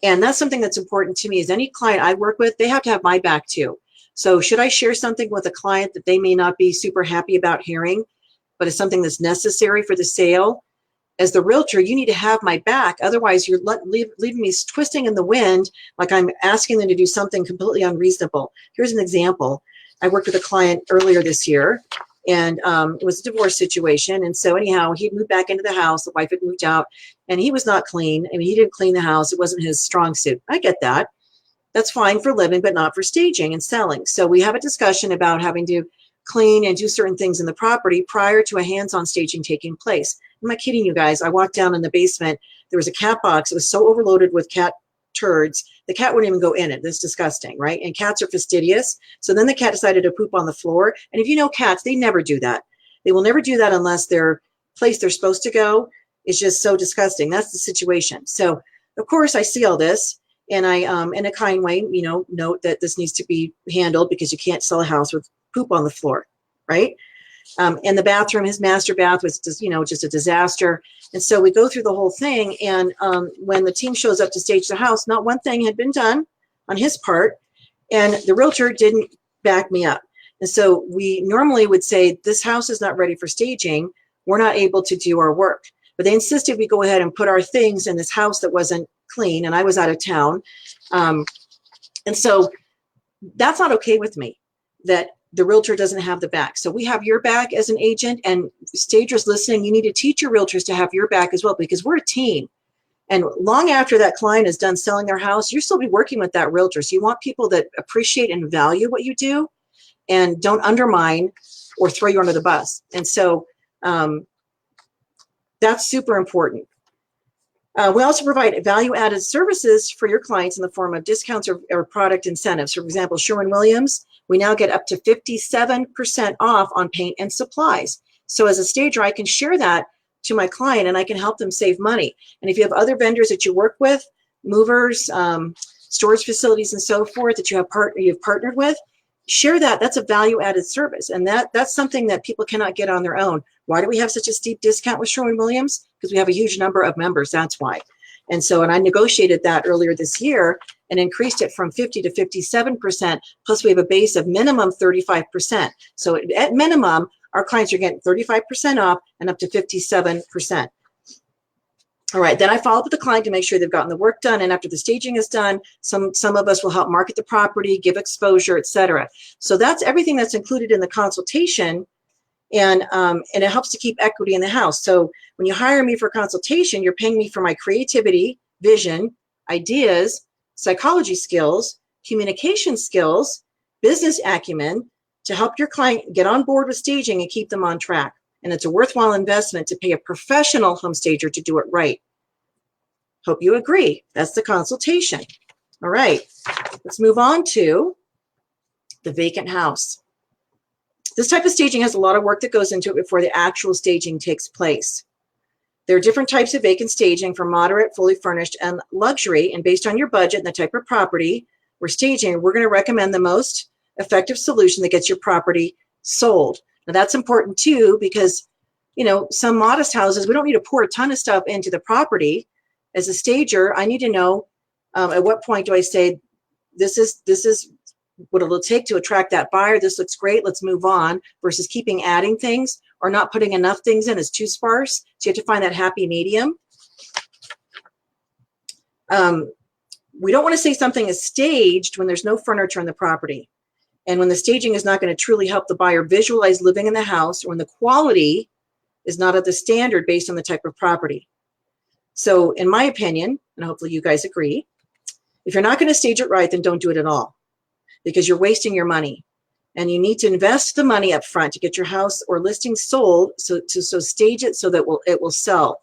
And that's something that's important to me is any client I work with, they have to have my back too. So should I share something with a client that they may not be super happy about hearing, but it's something that's necessary for the sale? As the realtor, you need to have my back. Otherwise, you're leaving me twisting in the wind like I'm asking them to do something completely unreasonable. Here's an example. I worked with a client earlier this year, and it was a divorce situation. And so anyhow, he moved back into the house. The wife had moved out, and he was not clean. I mean, he didn't clean the house. It wasn't his strong suit. I get that. That's fine for living, but not for staging and selling. So we have a discussion about having to clean and do certain things in the property prior to a hands-on staging taking place. I'm not kidding you guys. I walked down in the basement. There was a cat box. It was so overloaded with cat turds. The cat wouldn't even go in it. That's disgusting, right? And cats are fastidious. So then the cat decided to poop on the floor. And if you know cats, they never do that. They will never do that unless their place they're supposed to go is just so disgusting. That's the situation. So of course I see all this, and I, in a kind way, note that this needs to be handled because you can't sell a house with poop on the floor, right? And the bathroom, his master bath was just, just a disaster. And so we go through the whole thing. And when the team shows up to stage the house, not one thing had been done on his part. And the realtor didn't back me up. And so we normally would say, this house is not ready for staging. We're not able to do our work. But they insisted we go ahead and put our things in this house that wasn't clean. And I was out of town. And so that's not okay with me, that the realtor doesn't have the back. So we have your back as an agent, and stagers listening, you need to teach your realtors to have your back as well, because we're a team. And long after that client is done selling their house, you'll still be working with that realtor. So you want people that appreciate and value what you do and don't undermine or throw you under the bus. And so that's super important. We also provide value-added services for your clients in the form of discounts or product incentives. For example, Sherwin-Williams, we now get up to 57% off on paint and supplies. So as a stager, I can share that to my client and I can help them save money. And if you have other vendors that you work with, movers, storage facilities, and so forth that you've partnered with, share that. That's a value-added service. And that's something that people cannot get on their own. Why do we have such a steep discount with Sherwin-Williams? Because we have a huge number of members. That's why. And I negotiated that earlier this year and increased it from 50 to 57%. Plus, we have a base of minimum 35%. So at minimum, our clients are getting 35% off and up to 57%. All right, then I follow up with the client to make sure they've gotten the work done. And after the staging is done, some of us will help market the property, give exposure, etc. So that's everything that's included in the consultation. And it helps to keep equity in the house. So when you hire me for consultation, you're paying me for my creativity, vision, ideas, psychology skills, communication skills, business acumen to help your client get on board with staging and keep them on track. And it's a worthwhile investment to pay a professional home stager to do it right. Hope you agree. That's the consultation. All right, let's move on to the vacant house. This type of staging has a lot of work that goes into it before the actual staging takes place. There are different types of vacant staging, from moderate, fully furnished, and luxury. And based on your budget and the type of property we're staging, we're going to recommend the most effective solution that gets your property sold. Now that's important too, because some modest houses, we don't need to pour a ton of stuff into the property. As a stager, I need to know at what point do I say, this is what it'll take to attract that buyer. This looks great. Let's move on, versus keeping adding things or not putting enough things in. It's too sparse. So you have to find that happy medium. We don't want to say something is staged when there's no furniture in the property. And when the staging is not going to truly help the buyer visualize living in the house, or when the quality is not at the standard based on the type of property. So in my opinion, and hopefully you guys agree, if you're not going to stage it right, then don't do it at all. because you're wasting your money. And you need to invest the money up front to get your house or listing sold, so stage it so that it will sell.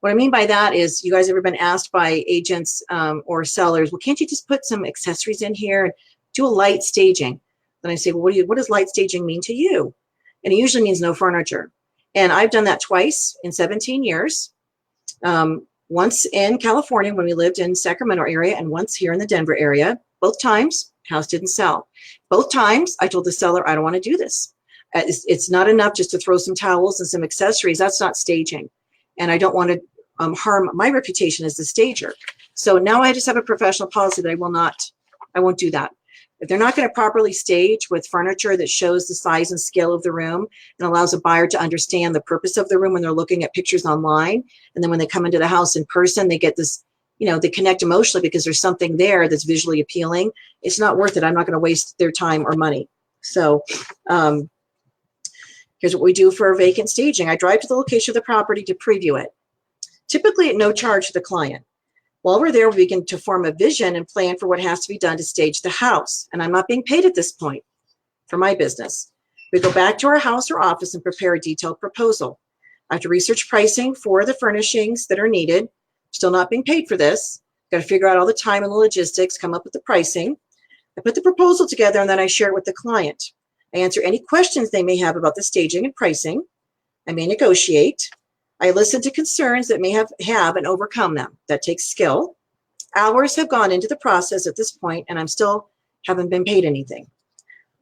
What I mean by that is, you guys ever been asked by agents or sellers, well, can't you just put some accessories in here and do a light staging? Then I say, well, what does light staging mean to you? And it usually means no furniture. And I've done that twice in 17 years. Once in California when we lived in Sacramento area, and once here in the Denver area. Both times, house didn't sell. Both times I told the seller, I don't want to do this. It's not enough just to throw some towels and some accessories. That's not staging. And I don't want to harm my reputation as the stager. So now I just have a professional policy that I won't do that. If they're not going to properly stage with furniture that shows the size and scale of the room and allows a buyer to understand the purpose of the room when they're looking at pictures online, and then when they come into the house in person, they get this, they connect emotionally because there's something there that's visually appealing, it's not worth it. I'm not going to waste their time or money. So here's what we do for vacant staging. I drive to the location of the property to preview it, typically at no charge to the client. While we're there, we begin to form a vision and plan for what has to be done to stage the house. And I'm not being paid at this point for my business. We go back to our house or office and prepare a detailed proposal. I have to research pricing for the furnishings that are needed. Still not being paid for this. Got to figure out all the time and the logistics, come up with the pricing. I put the proposal together and then I share it with the client. I answer any questions they may have about the staging and pricing. I may negotiate. I listen to concerns that may have and overcome them. That takes skill. Hours have gone into the process at this point, and I'm still haven't been paid anything.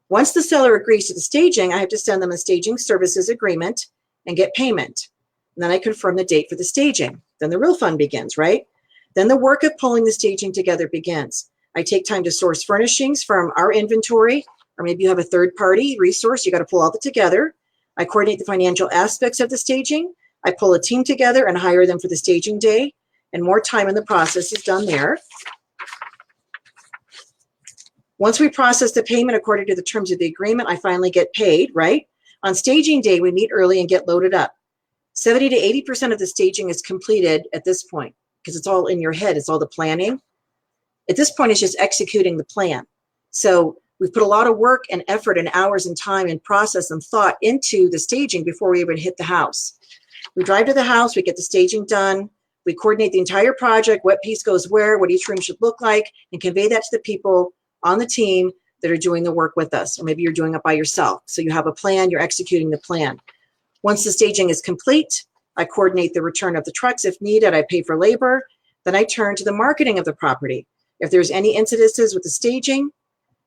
Once the seller agrees to the staging, I have to send them a staging services agreement and get payment. And then I confirm the date for the staging. Then the real fun begins, right? Then the work of pulling the staging together begins. I take time to source furnishings from our inventory, or maybe you have a third-party resource. You got to pull all that together. I coordinate the financial aspects of the staging. I pull a team together and hire them for the staging day, and more time in the process is done there. Once we process the payment according to the terms of the agreement, I finally get paid, right? On staging day, we meet early and get loaded up. 70 to 80% of the staging is completed at this point because it's all in your head. It's all the planning. At this point, it's just executing the plan. So we've put a lot of work and effort and hours and time and process and thought into the staging before we even hit the house. We drive to the house, we get the staging done, we coordinate the entire project, what piece goes where, what each room should look like, and convey that to the people on the team that are doing the work with us. Or maybe you're doing it by yourself. So you have a plan, you're executing the plan. Once the staging is complete, I coordinate the return of the trucks if needed, I pay for labor, then I turn to the marketing of the property. If there's any incidences with the staging,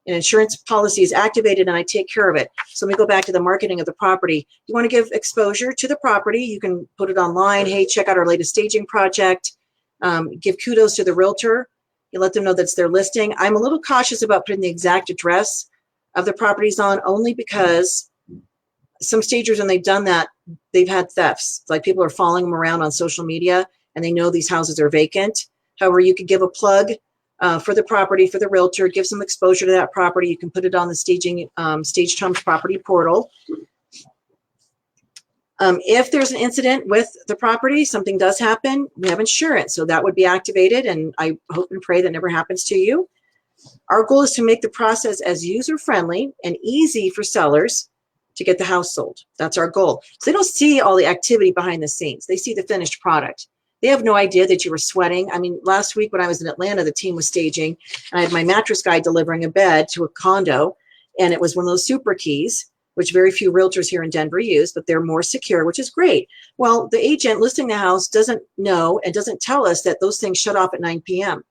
an insurance policy is activated and I take care of it. So let me go back to the marketing of the property. You want to give exposure to the property. You can put it online. Hey, check out our latest staging project. Give kudos to the realtor. You let them know that's their listing. I'm a little cautious about putting the exact address of the properties on, only because some stagers, when they've done that, they've had thefts. Like people are following them around on social media and they know these houses are vacant. However, you could give a plug for the property, for the realtor, give some exposure to that property. You can put it on the staging, Stage Tom's property portal. If there's an incident with the property, something does happen, we have insurance. So that would be activated, and I hope and pray that never happens to you. Our goal is to make the process as user-friendly and easy for sellers to get the house sold. That's our goal. So they don't see all the activity behind the scenes. They see the finished product. They have no idea that you were sweating. I mean, last week when I was in Atlanta, the team was staging, and I had my mattress guy delivering a bed to a condo, and it was one of those super keys, which very few realtors here in Denver use, but they're more secure, which is great. Well, the agent listing the house doesn't know and doesn't tell us that those things shut off at 9 p.m.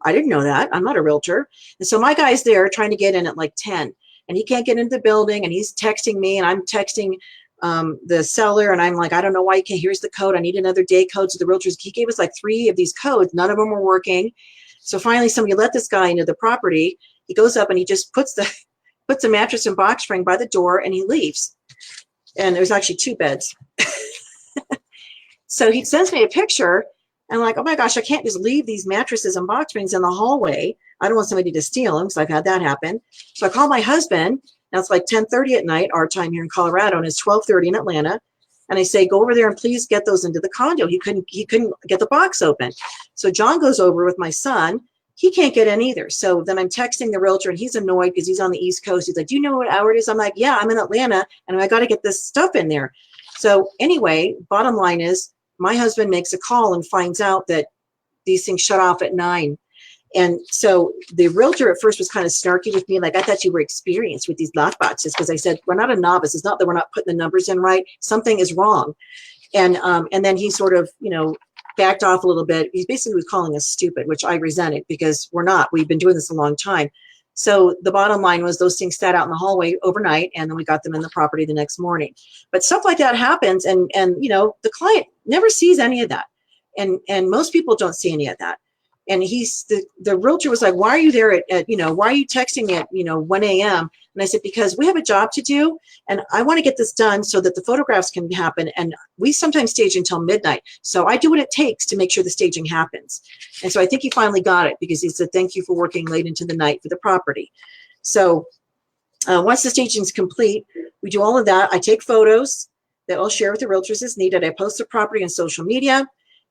I didn't know that. I'm not a realtor. And so my guy's there trying to get in at like 10, and he can't get into the building, and he's texting me, and I'm texting the seller, and I'm like, I don't know why you can't. Here's the code. I need another day code. So the realtors, he gave us like 3 of these codes. None of them were working. So finally, somebody let this guy into the property. He goes up and he just puts a mattress and box spring by the door, and he leaves. And there's actually 2 beds. So he sends me a picture, and I'm like, oh my gosh, I can't just leave these mattresses and box springs in the hallway. I don't want somebody to steal them, because I've had that happen. So I call my husband. Now it's like 10:30 at night, our time here in Colorado, and it's 12:30 in Atlanta. And I say, go over there and please get those into the condo. He couldn't get the box open. So John goes over with my son, he can't get in either. So then I'm texting the realtor, and he's annoyed because he's on the East Coast. He's like, do you know what hour it is? I'm like, yeah, I'm in Atlanta, and I got to get this stuff in there. So anyway, bottom line is my husband makes a call and finds out that these things shut off at 9. And so the realtor at first was kind of snarky with me, like, I thought you were experienced with these lock boxes, because I said, we're not a novice. It's not that we're not putting the numbers in right. Something is wrong. And then he sort of, backed off a little bit. He basically was calling us stupid, which I resented, because we're not. We've been doing this a long time. So the bottom line was those things sat out in the hallway overnight, and then we got them in the property the next morning. But stuff like that happens, and the client never sees any of that. And most people don't see any of that. And the realtor was like, why are you there at why are you texting me at 1 a.m.? And I said, because we have a job to do, and I want to get this done so that the photographs can happen. And we sometimes stage until midnight. So I do what it takes to make sure the staging happens. And so I think he finally got it, because he said, thank you for working late into the night for the property. So once the staging is complete, we do all of that. I take photos that I'll share with the realtors as needed. I post the property on social media.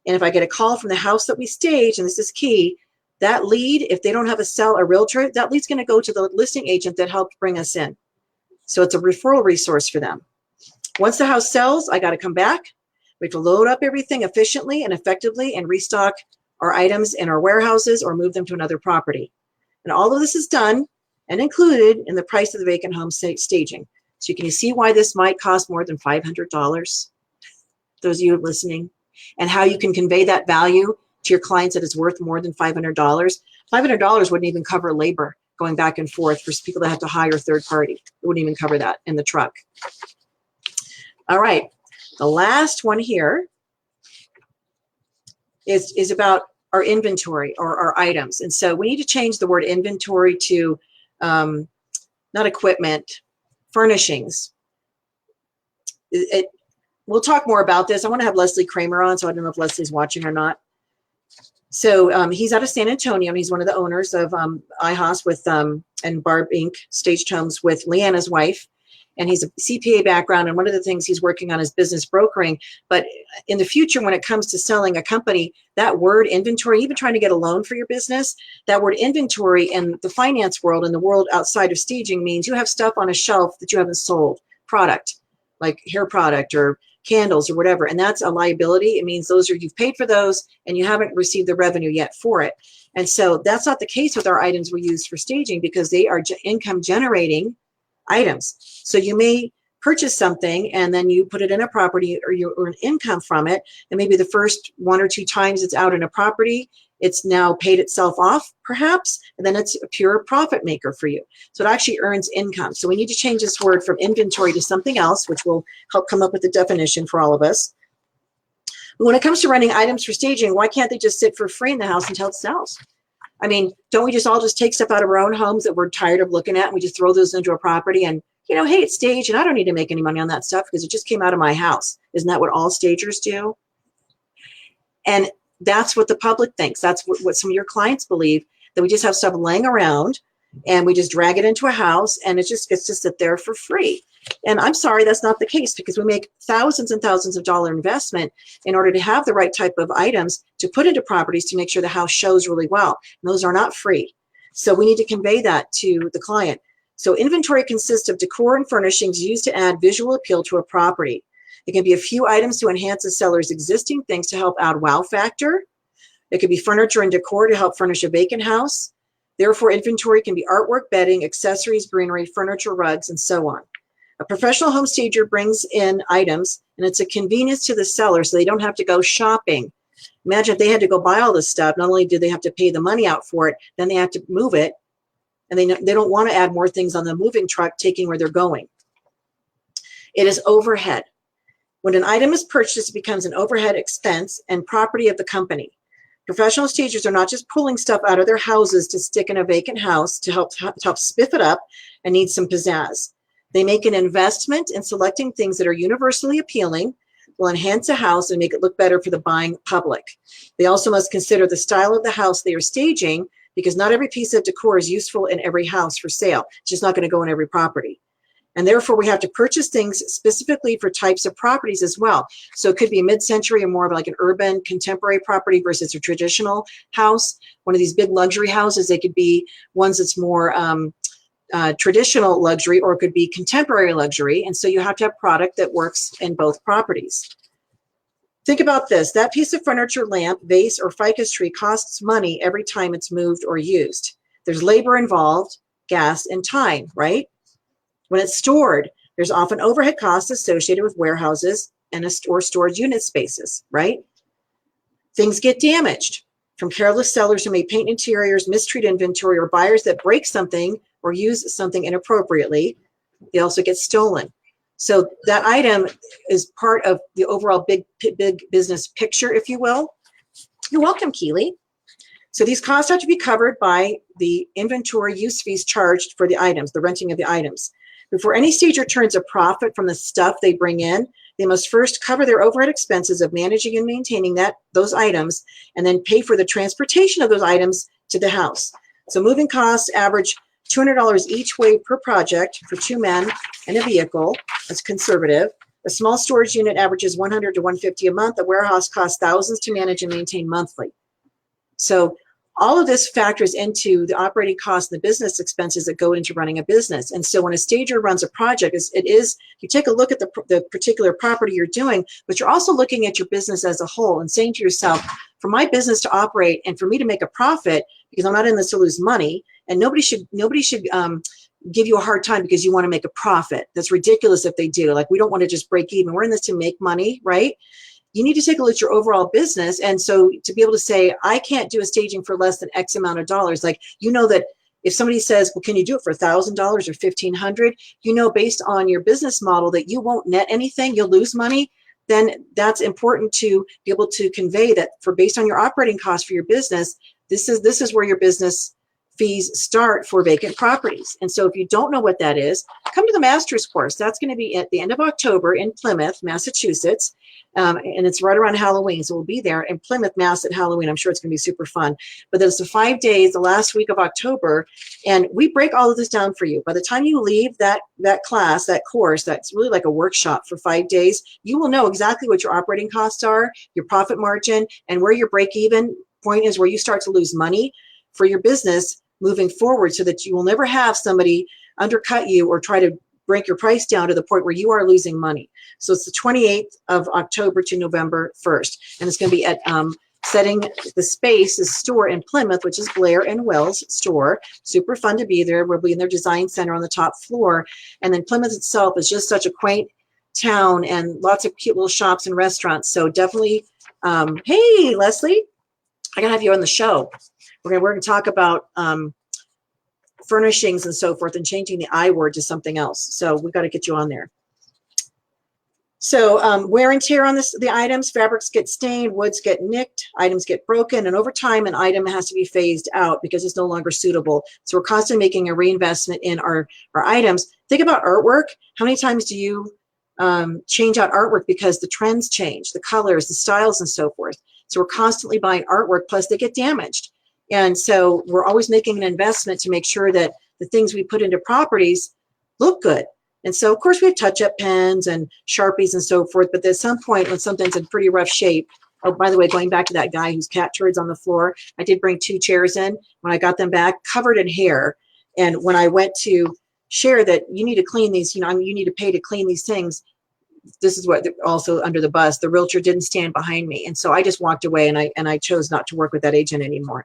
And if I get a call from the house that we stage, and this is key, that lead, if they don't have a realtor, that lead's going to go to the listing agent that helped bring us in. So it's a referral resource for them. Once the house sells, I got to come back. We have to load up everything efficiently and effectively and restock our items in our warehouses or move them to another property. And all of this is done and included in the price of the vacant home staging. So you can see why this might cost more than $500, those of you listening, and how you can convey that value to your clients that it's worth more than $500. $500 wouldn't even cover labor going back and forth for people that have to hire a third party. It wouldn't even cover that in the truck. All right, the last one here is about our inventory or our items. And so we need to change the word inventory to not equipment, furnishings. We'll talk more about this. I want to have Leslie Kramer on, so I don't know if Leslie's watching or not. So he's out of San Antonio, and he's one of the owners of IAHSP with and Barb Inc. Staged Homes with Leanna's wife. And he's a CPA background, and one of the things he's working on is business brokering. But in the future, when it comes to selling a company, that word inventory, even trying to get a loan for your business, that word inventory in the finance world and the world outside of staging means you have stuff on a shelf that you haven't sold, product, like hair product or candles or whatever, and that's a liability. It means you've paid for those and you haven't received the revenue yet for it. And so that's not the case with our items we use for staging, because they are income generating items. So you may purchase something and then you put it in a property, or you earn income from it, and maybe the first 1 or 2 times it's out in a property, it's now paid itself off perhaps, and then it's a pure profit maker for you. So it actually earns income. So we need to change this word from inventory to something else, which will help come up with the definition for all of us. But when it comes to renting items for staging, why can't they just sit for free in the house until it sells? I mean, don't we just all take stuff out of our own homes that we're tired of looking at, and we just throw those into a property and, hey, it's staged and I don't need to make any money on that stuff because it just came out of my house. Isn't that what all stagers do? And that's what the public thinks. That's what some of your clients believe, that we just have stuff laying around and we just drag it into a house and it's just sit there for free. And I'm sorry, that's not the case, because we make thousands and thousands of dollar investment in order to have the right type of items to put into properties to make sure the house shows really well. And those are not free. So we need to convey that to the client. So inventory consists of decor and furnishings used to add visual appeal to a property. It can be a few items to enhance a seller's existing things to help add wow factor. It could be furniture and decor to help furnish a vacant house. Therefore, inventory can be artwork, bedding, accessories, greenery, furniture, rugs, and so on. A professional home stager brings in items, and it's a convenience to the seller, so they don't have to go shopping. Imagine if they had to go buy all this stuff. Not only do they have to pay the money out for it, then they have to move it, and they don't want to add more things on the moving truck taking where they're going. It is overhead. When an item is purchased, it becomes an overhead expense and property of the company. Professional stagers are not just pulling stuff out of their houses to stick in a vacant house to help spiff it up and need some pizzazz. They make an investment in selecting things that are universally appealing, will enhance a house and make it look better for the buying public. They also must consider the style of the house they are staging, because not every piece of decor is useful in every house for sale. It's just not going to go in every property. And therefore, we have to purchase things specifically for types of properties as well. So it could be mid-century or more of like an urban contemporary property versus a traditional house. One of these big luxury houses, they could be ones that's more traditional luxury, or it could be contemporary luxury. And so you have to have product that works in both properties. Think about this. That piece of furniture, lamp, vase, or ficus tree costs money every time it's moved or used. There's labor involved, gas, and time, right? When it's stored, there's often overhead costs associated with warehouses and or storage unit spaces, right? Things get damaged from careless sellers who may paint interiors, mistreat inventory, or buyers that break something or use something inappropriately. They also get stolen. So that item is part of the overall big business picture, if you will. You're welcome, Keely. So these costs have to be covered by the inventory use fees charged for the items, the renting of the items. Before any stager turns a profit from the stuff they bring in, they must first cover their overhead expenses of managing and maintaining those items, and then pay for the transportation of those items to the house. So moving costs average $200 each way per project for 2 men and a vehicle. That's conservative. A small storage unit averages $100 to $150 a month. A warehouse costs thousands to manage and maintain monthly. So all of this factors into the operating costs and the business expenses that go into running a business. And so when a stager runs a project, you take a look at the particular property you're doing, but you're also looking at your business as a whole and saying to yourself, for my business to operate and for me to make a profit, because I'm not in this to lose money, and nobody should give you a hard time because you want to make a profit. That's ridiculous if they do. Like, we don't want to just break even. We're in this to make money, right? You need to take a look at your overall business. And so to be able to say, I can't do a staging for less than X amount of dollars, like, you know, that if somebody says, well, can you do it for $1,000 or $1,500? You know, based on your business model that you won't net anything, you'll lose money. Then that's important to be able to convey that based on your operating costs for your business, this is where your business fees start for vacant properties. And so if you don't know what that is, come to the master's course. That's going to be at the end of October in Plymouth, Massachusetts. And it's right around Halloween. So we'll be there in Plymouth, Mass at Halloween. I'm sure it's going to be super fun. But there's the 5 days, the last week of October, and we break all of this down for you. By the time you leave that class, that course, that's really like a workshop for 5 days, you will know exactly what your operating costs are, your profit margin, and where your break-even point is, where you start to lose money for your business moving forward, so that you will never have somebody undercut you or try to break your price down to the point where you are losing money. So it's the 28th of October to November 1st. And it's going to be at Setting the Space's store in Plymouth, which is Blair and Wells store. Super fun to be there. We'll be in their design center on the top floor. And then Plymouth itself is just such a quaint town and lots of cute little shops and restaurants. So definitely, hey, Leslie, I got to have you on the show. We're going to talk about furnishings and so forth, and changing the I word to something else. So we've got to get you on there. So wear and tear on the items, fabrics get stained, woods get nicked, items get broken, and over time an item has to be phased out because it's no longer suitable. So we're constantly making a reinvestment in our items. Think about artwork. How many times do you change out artwork because the trends change, the colors, the styles, and so forth? So we're constantly buying artwork, plus they get damaged. And so we're always making an investment to make sure that the things we put into properties look good. And so, of course, we have touch-up pens and Sharpies and so forth, but at some point when something's in pretty rough shape, oh, by the way, going back to that guy whose cat turds on the floor, I did bring 2 chairs in. When I got them back, covered in hair. And when I went to share that you need to clean these, you need to pay to clean these things, this is what also under the bus, the realtor didn't stand behind me. And so I just walked away, and I chose not to work with that agent anymore.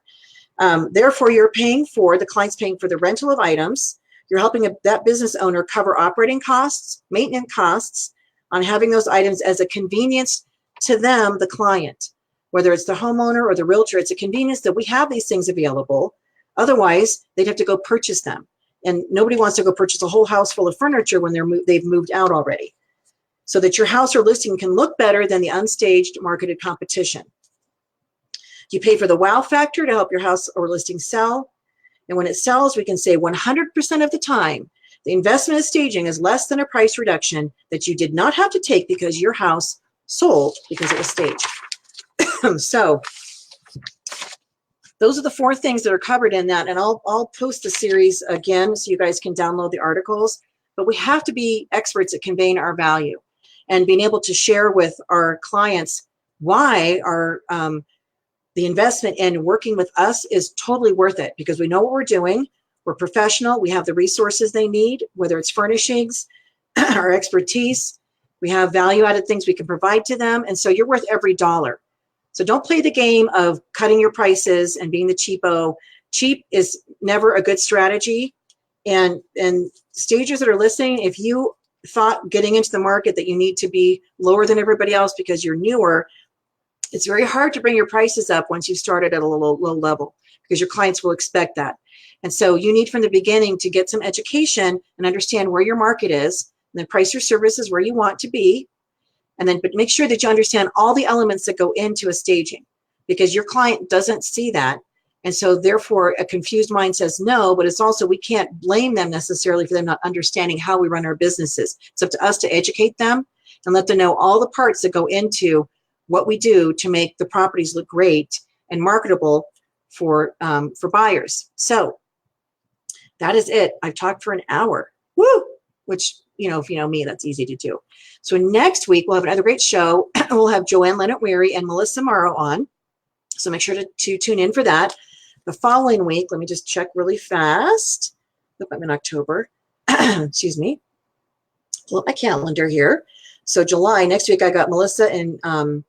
Therefore, the client's paying for the rental of items. You're helping that business owner cover operating costs, maintenance costs on having those items as a convenience to them, the client. Whether it's the homeowner or the realtor, it's a convenience that we have these things available. Otherwise, they'd have to go purchase them. And nobody wants to go purchase a whole house full of furniture when they've moved out already. So that your house or listing can look better than the unstaged marketed competition. You pay for the wow factor to help your house or listing sell. And when it sells, we can say 100% of the time, the investment of staging is less than a price reduction that you did not have to take because your house sold because it was staged. So those are the 4 things that are covered in that. And I'll post the series again so you guys can download the articles. but we have to be experts at conveying our value and being able to share with our clients why the investment in working with us is totally worth it, because we know what we're doing. We're professional. We have the resources they need, whether it's furnishings, our expertise. We have value-added things we can provide to them. And so you're worth every dollar. So don't play the game of cutting your prices and being the cheapo. Cheap is never a good strategy. And stagers that are listening, if you thought getting into the market that you need to be lower than everybody else because you're newer, it's very hard to bring your prices up once you started at a low level, because your clients will expect that. And so you need from the beginning to get some education and understand where your market is, and then price your services where you want to be. And then, but make sure that you understand all the elements that go into a staging, because your client doesn't see that. And so therefore a confused mind says no, but it's also, we can't blame them necessarily for them not understanding how we run our businesses. It's up to us to educate them and let them know all the parts that go into what we do to make the properties look great and marketable for buyers. So that is it. I've talked for an hour. Woo! Which, you know, if you know me, that's easy to do. So next week, we'll have another great show. We'll have Joanne Leonard-Weary and Melissa Morrow on. So make sure to tune in for that. The following week, let me just check really fast. Look, I'm in October. Excuse me. Pull up my calendar here. So July, next week, I got Melissa and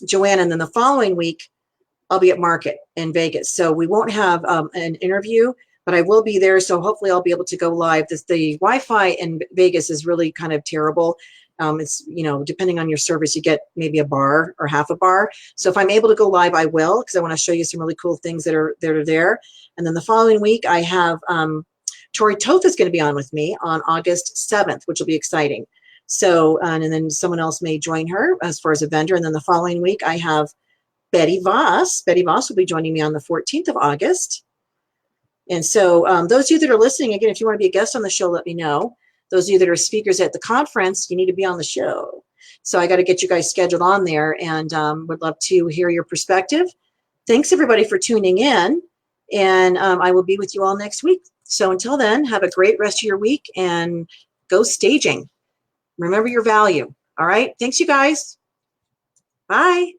Joanne, and then the following week, I'll be at Market in Vegas. So we won't have an interview, but I will be there. So hopefully I'll be able to go live. The Wi-Fi in Vegas is really kind of terrible. It's, you know, depending on your service, you get maybe a bar or half a bar. So if I'm able to go live, I will, because I want to show you some really cool things that are there. And then the following week, I have Tori Toth is going to be on with me on August 7th, which will be exciting. So, and then someone else may join her as far as a vendor. And then the following week, I have Betty Voss. Betty Voss will be joining me on the 14th of August. And so those of you that are listening, again, if you want to be a guest on the show, let me know. Those of you that are speakers at the conference, you need to be on the show. So I got to get you guys scheduled on there, and would love to hear your perspective. Thanks, everybody, for tuning in. And I will be with you all next week. So until then, have a great rest of your week and go staging. Remember your value. All right. Thanks, you guys. Bye.